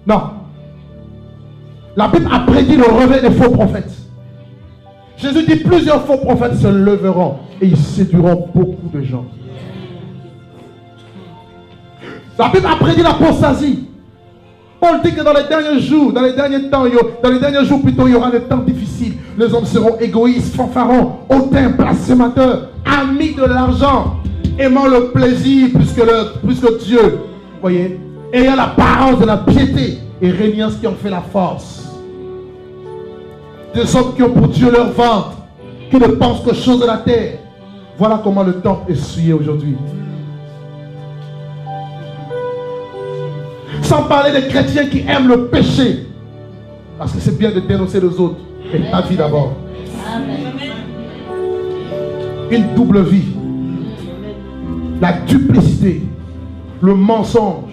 A: Non. La Bible a prédit le réveil des faux prophètes. Jésus dit plusieurs faux prophètes se leveront et ils séduiront beaucoup de gens. La Bible a prédit l'apostasie. Paul dit que dans les derniers jours, dans les derniers jours plutôt, il y aura des temps difficiles. Les hommes seront égoïstes, fanfarons, hautains, blasphémateurs, amis de l'argent, aimant le plaisir plus que Dieu. Voyez, ayant l'apparence de la piété et régnant ce qui en fait la force. Des hommes qui ont pour Dieu leur ventre, qui ne pensent qu'aux choses de la terre. Voilà comment le temple est souillé aujourd'hui. Sans parler des chrétiens qui aiment le péché. Parce que c'est bien de dénoncer les autres. Et ta vie d'abord. Une double vie. La duplicité. Le mensonge.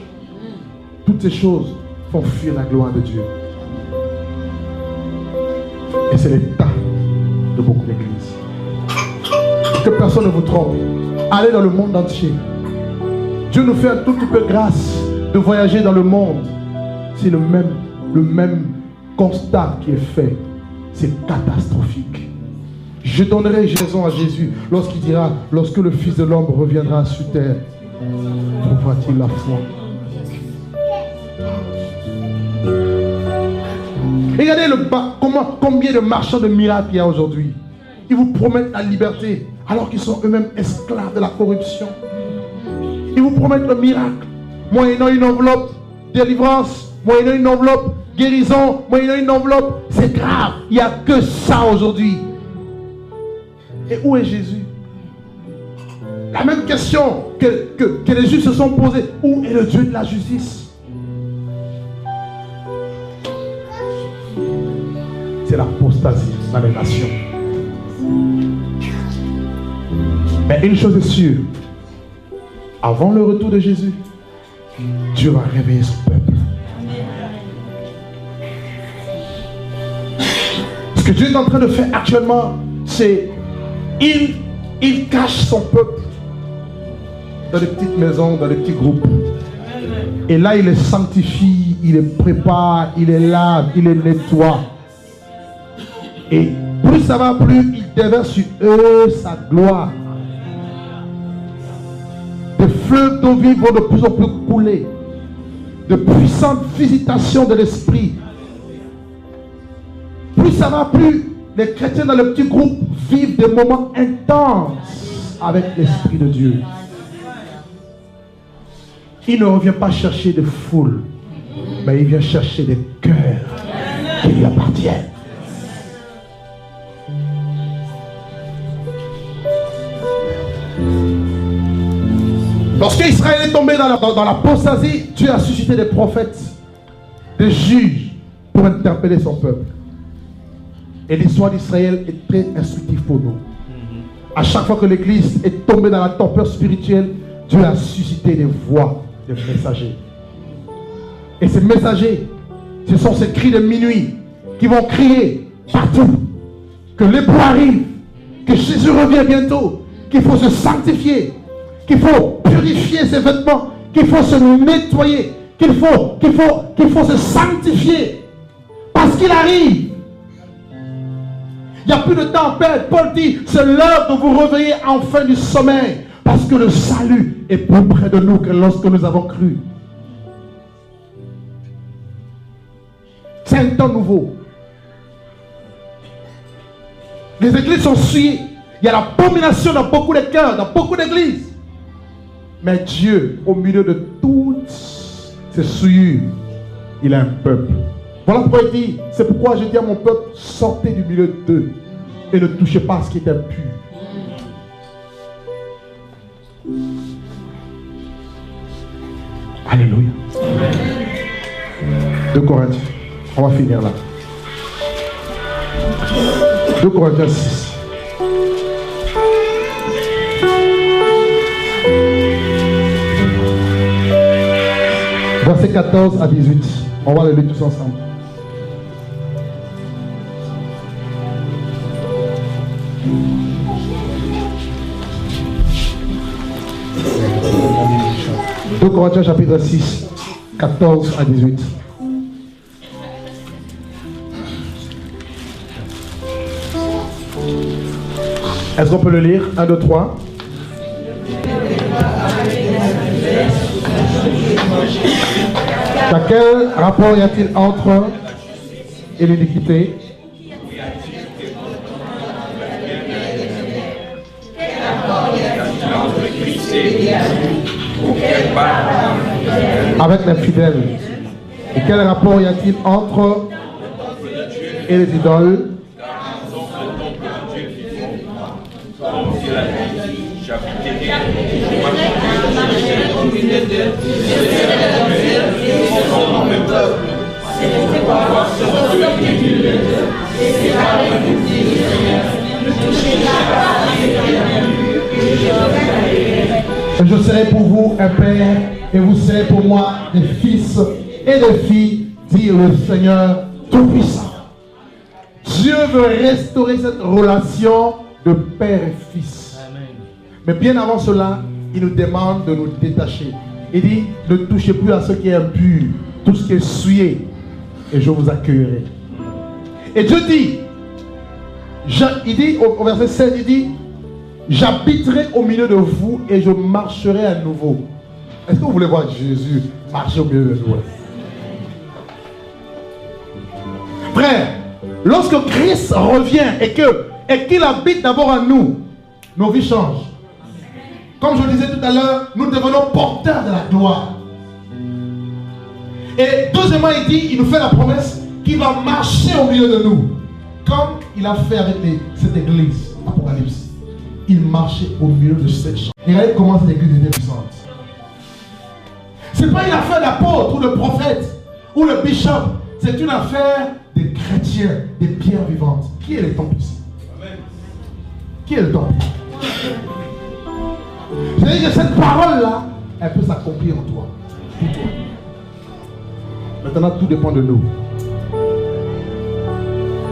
A: Toutes ces choses font fuir la gloire de Dieu. Et c'est l'état de beaucoup d'églises. Que personne ne vous trompe. Allez dans le monde entier. Dieu nous fait un tout petit peu grâce de voyager dans le monde. C'est le même constat qui est fait. C'est catastrophique. Je donnerai raison à Jésus lorsqu'il dira, lorsque le Fils de l'homme reviendra sur terre, trouvera-t-il la foi? Regardez combien de marchands de miracles il y a aujourd'hui. Ils vous promettent la liberté alors qu'ils sont eux-mêmes esclaves de la corruption. Ils vous promettent le miracle moyennant une enveloppe délivrance, moyennant une enveloppe guérison, moyennant une enveloppe. C'est grave. Il n'y a que ça aujourd'hui. Et où est Jésus? La même question que les Juifs se sont posés. Où est le Dieu de la justice? C'est l'apostasie dans les nations. Mais une chose est sûre, avant le retour de Jésus, Dieu va réveiller son peuple. Ce que Dieu est en train de faire actuellement, c'est il cache son peuple dans des petites maisons, dans des petits groupes. Et là, il les sanctifie, il les prépare, il les lave, il les nettoie. Et plus ça va, plus il déverse sur eux sa gloire. Des fleuves d'eau vive vont de plus en plus couler. De puissantes visitations de l'esprit. Plus ça va, plus les chrétiens dans le petit groupe vivent des moments intenses avec l'Esprit de Dieu. Il ne revient pas chercher des foules, mais il vient chercher des cœurs qui lui appartiennent. Lorsque Israël est tombé dans l'apostasie, Dieu a suscité des prophètes, des juges pour interpeller son peuple. Et l'histoire d'Israël est très instructive pour nous. À chaque fois que l'Église est tombée dans la torpeur spirituelle, Dieu a suscité des voix, des messagers. Et ces messagers, ce sont ces cris de minuit qui vont crier partout que l'époux arrive, que Jésus revient bientôt, qu'il faut se sanctifier, qu'il faut purifier ses vêtements, qu'il faut se nettoyer, qu'il faut se sanctifier parce qu'il arrive. Il n'y a plus de temps à perdre. Paul dit, c'est l'heure de vous réveiller enfin du sommeil. Parce que le salut est plus près de nous que lorsque nous avons cru. C'est un temps nouveau. Les églises sont souillées. Il y a l'abomination dans beaucoup de cœurs, dans beaucoup d'églises. Mais Dieu, au milieu de toutes ces souillures, il a un peuple. Voilà pourquoi il dit, c'est pourquoi je dis à mon peuple, sortez du milieu d'eux et ne touchez pas à ce qui est impur. Alléluia. 2 Corinthiens, on va finir là. 2 Corinthiens 6. Versets 14 à 18. On va le lire tous ensemble. Deux Corinthiens chapitre 6, 14 à 18. Est-ce qu'on peut le lire? 1, 2, 3. Quel rapport y a-t-il entre et l'iniquité? Avec l'infidèle. Et quel rapport y a-t-il entre et les idoles? Je serai pour vous un père et vous serez pour moi des fils et des filles, dit le Seigneur Tout-Puissant. Dieu veut restaurer cette relation de père et fils. Amen. Mais bien avant cela, il nous demande de nous détacher. Il dit, ne touchez plus à ce qui est impur, tout ce qui est souillé, et je vous accueillerai. Et Dieu dit, il dit au verset 16, il dit, j'habiterai au milieu de vous et je marcherai à nouveau. Est-ce que vous voulez voir Jésus marcher au milieu de nous? Frère, lorsque Christ revient et qu'il habite d'abord en nous, nos vies changent. Comme je le disais tout à l'heure, nous devenons porteurs de la gloire. Et deuxièmement, il nous fait la promesse qu'il va marcher au milieu de nous, comme il a fait avec cette église, Apocalypse. il marchait au milieu de cette chambre. Et regardez comment cette église était puissante. Ce n'est pas une affaire d'apôtre ou de prophète ou le bishop. C'est une affaire des chrétiens, des pierres vivantes. Qui est le temple ici? Qui est le temple? C'est-à-dire que cette parole-là, elle peut s'accomplir en toi. Maintenant, tout dépend de nous.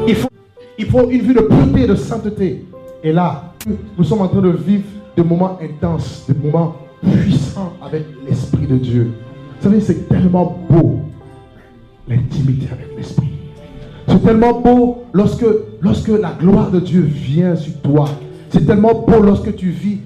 A: Il faut une vie de pureté et de sainteté. Et là, nous sommes en train de vivre des moments intenses, des moments puissants avec l'Esprit de Dieu. Vous savez, c'est tellement beau, l'intimité avec l'Esprit. C'est tellement beau lorsque la gloire de Dieu vient sur toi. C'est tellement beau lorsque tu vis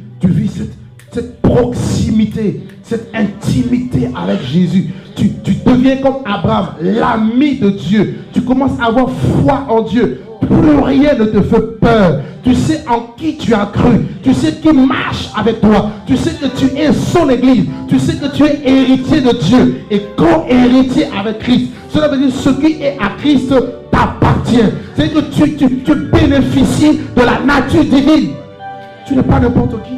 A: cette proximité, cette intimité avec Jésus. Tu deviens comme Abraham, l'ami de Dieu. Tu commences à avoir foi en Dieu. Plus rien ne te fait peur. Tu sais en qui tu as cru. Tu sais qui marche avec toi. Tu sais que tu es son église. Tu sais que tu es héritier de Dieu et co-héritier avec Christ. Cela veut dire que ce qui est à Christ t'appartient. C'est que tu bénéficies de la nature divine. Tu n'es pas n'importe qui.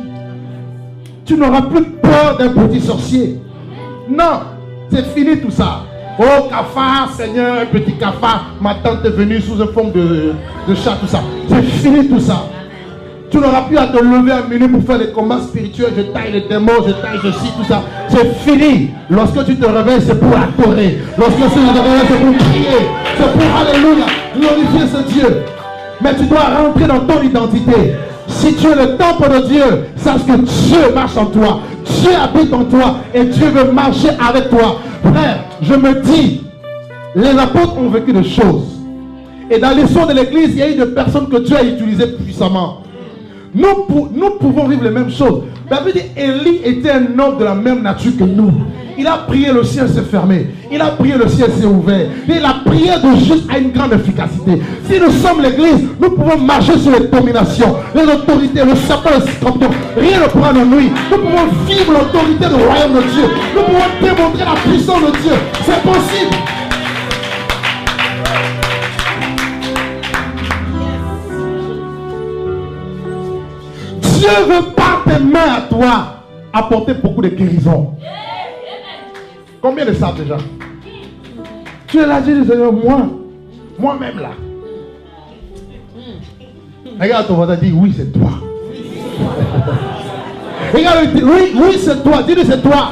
A: Tu n'auras plus peur d'un petit sorcier. Non, c'est fini tout ça. Oh, cafard, Seigneur, un petit cafard. Ma tante est venue sous une forme de chat, tout ça. C'est fini tout ça. Tu n'auras plus à te lever à minuit pour faire les combats spirituels. Je taille les démons, je taille ceci, tout ça. C'est fini. Lorsque tu te réveilles, c'est pour adorer. Lorsque tu te réveilles, c'est pour prier. C'est pour, alléluia, glorifier ce Dieu. Mais tu dois rentrer dans ton identité. Si tu es le temple de Dieu, sache que Dieu marche en toi. Dieu habite en toi et Dieu veut marcher avec toi. Frère, je me dis, les apôtres ont vécu des choses. Et dans l'histoire de l'église, il y a eu des personnes que Dieu a utilisées puissamment. Nous pouvons vivre les mêmes choses. La Bible dit, Élie était un homme de la même nature que nous. Il a prié, le ciel s'est fermé. Il a prié, le ciel s'est ouvert. Et la prière de juste a une grande efficacité. Si nous sommes l'église, nous pouvons marcher sur les dominations, les autorités, le serpent, le scorpion. Rien ne pourra nous nuire. Nous pouvons vivre l'autorité du royaume de Dieu. Nous pouvons démontrer la puissance de Dieu. C'est possible. Dieu veut par tes mains à toi apporter beaucoup de guérisons. Combien de ça déjà? Tu es là, Dieu dit, Seigneur, moi-même là. Regarde ton voisin, dis oui, c'est toi. Regarde, oui, c'est toi. Dis-lui, c'est toi.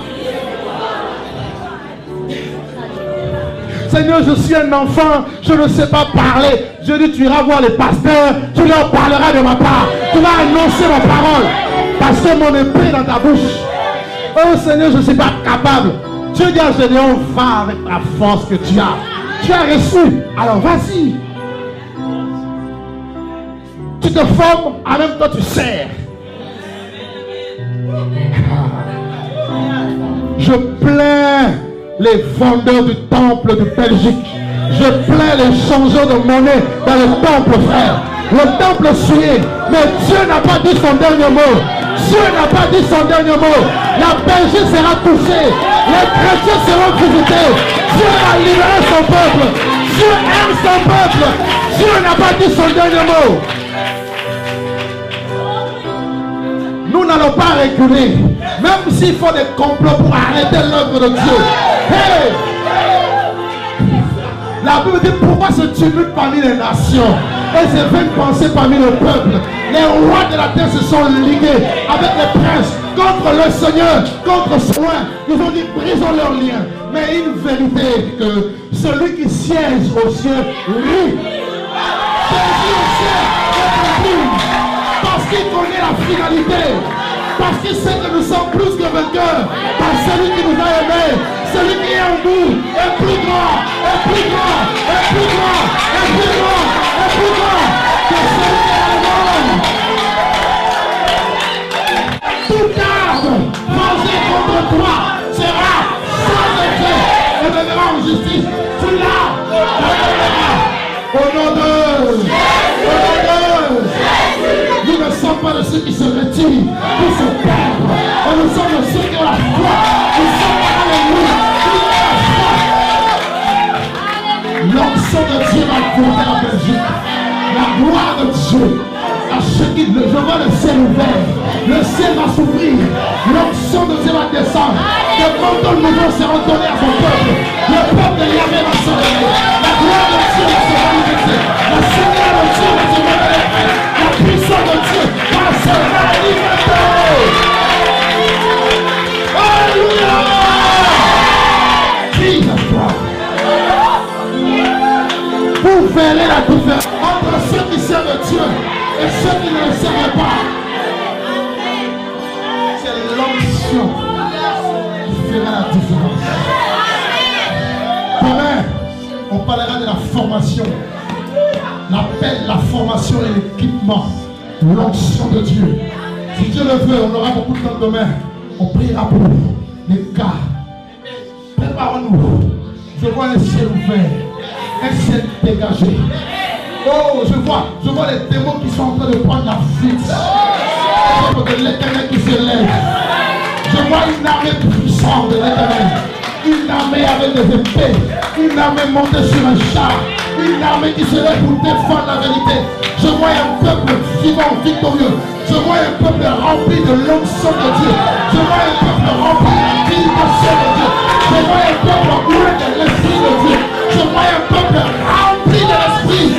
A: Seigneur, je suis un enfant, je ne sais pas parler. Je dis, tu iras voir les pasteurs, tu leur parleras de ma part. Tu vas annoncer ma parole. Parce que mon épée est dans ta bouche. Oh Seigneur, je ne suis pas capable. Dieu dit à Gédéon, va avec la force que tu as. Tu as reçu. Alors vas-y. Tu te formes, en même temps tu sers. Je plains les vendeurs du temple de Belgique. Je plains les changeurs de monnaie dans le temple, frère. Le temple souillé. Mais Dieu n'a pas dit son dernier mot. Dieu n'a pas dit son dernier mot. La Belgique sera touchée. Les chrétiens seront visités. Dieu a libéré son peuple. Dieu aime son peuple. Dieu n'a pas dit son dernier mot. Nous n'allons pas reculer. Même s'il faut des complots pour arrêter l'œuvre de Dieu. Hey! La Bible dit pourquoi ce tumulte parmi les nations et ces vaines pensées parmi le peuple. Les rois de la terre se sont ligués avec les princes contre le Seigneur, contre son roi. Ils ont dit brisons leurs liens. Mais une vérité que celui qui siège au ciel rit. Parce qu'il connaît la finalité. Parce qu'il sait que nous sommes plus que vainqueurs. Par celui qui nous a aimés. Celui qui est en nous est plus grand, est plus grand, est plus grand, est plus grand, est plus grand que celui qui est en nous. Toute arme forgée contre toi sera sans effet et deviendra en justice. Tu l'as, au nom de Jésus. Nous ne sommes pas de ceux qui se retirent, qui se perdent. Et nous sommes de ceux qui ont la foi. Nous sommes alléluia. L'onction de Dieu va fonder la Belgique. La gloire de Dieu. La Je vois le ciel ouvert. Le ciel va s'ouvrir. L'onction de Dieu va descendre. Le manteau nouveau sera donné à son peuple. Le peuple de Yahvé va se réveiller. La gloire de Dieu va se manifester. La Seigneur de Dieu va se révéler. La puissance de Dieu va se manifester. Alléluia. Jesus Christ. Vous verrez la différence entre ceux qui servent Dieu et ceux qui ne le servent pas. C'est l'onction qui fera la différence. Demain, on parlera de la formation. L'appel, la formation et l'équipement. L'onction de Dieu. Si Dieu le veut, on aura beaucoup de temps demain. On priera pour les cas. Préparons-nous. Je vois le ciel ouvert. Un ciel dégagé. Oh, je vois les démons qui sont en train de prendre la fuite. De l'Éternel qui se lève. Je vois une armée puissante de l'Éternel. Une armée avec des épées. Une armée montée sur un char. Une armée qui se lève pour défendre la vérité. Je vois un peuple vivant, victorieux. Je vois un peuple rempli de l'onction de Dieu. Je vois un peuple rempli de la visitation de Dieu. Je vois un peuple bourré de l'esprit de Dieu. Je vois un peuple rempli de l'esprit.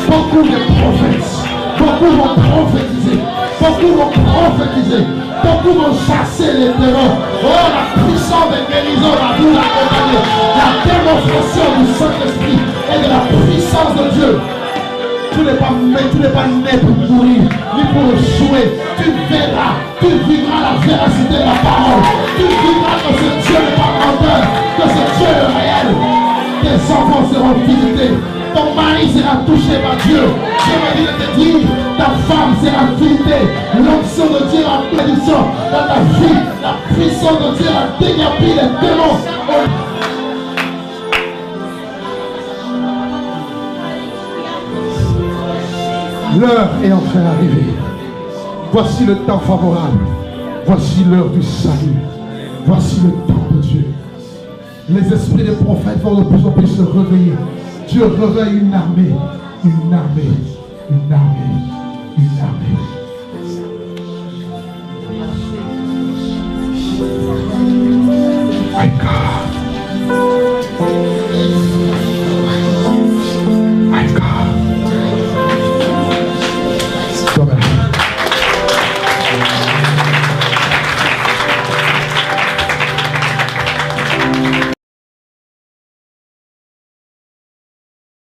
A: Beaucoup de prophètes. Beaucoup vont prophétiser. Beaucoup vont prophétiser. Beaucoup vont chasser les démons. Oh, la puissance de guérison va vous accompagner. La démonstration du Saint-Esprit et de la puissance de Dieu. Tu n'es pas né pour mourir, ni pour jouer. Tu verras, tu vivras la véracité de la parole. Tu vivras que ce Dieu n'est pas menteur, que ce Dieu est réel. Tes enfants seront visités. Ton mari sera touché par Dieu. Je me dis de te dire, ta femme sera visitée. L'onction de Dieu en bénédiction dans ta vie. La puissance de Dieu a déguerpi les démons. L'heure est enfin arrivée. Voici le temps favorable. Voici l'heure du salut. Voici le temps de Dieu. Les esprits des prophètes vont de plus en plus se réveiller. Dieu réveille une armée. Une armée. Une armée. Une armée. My God.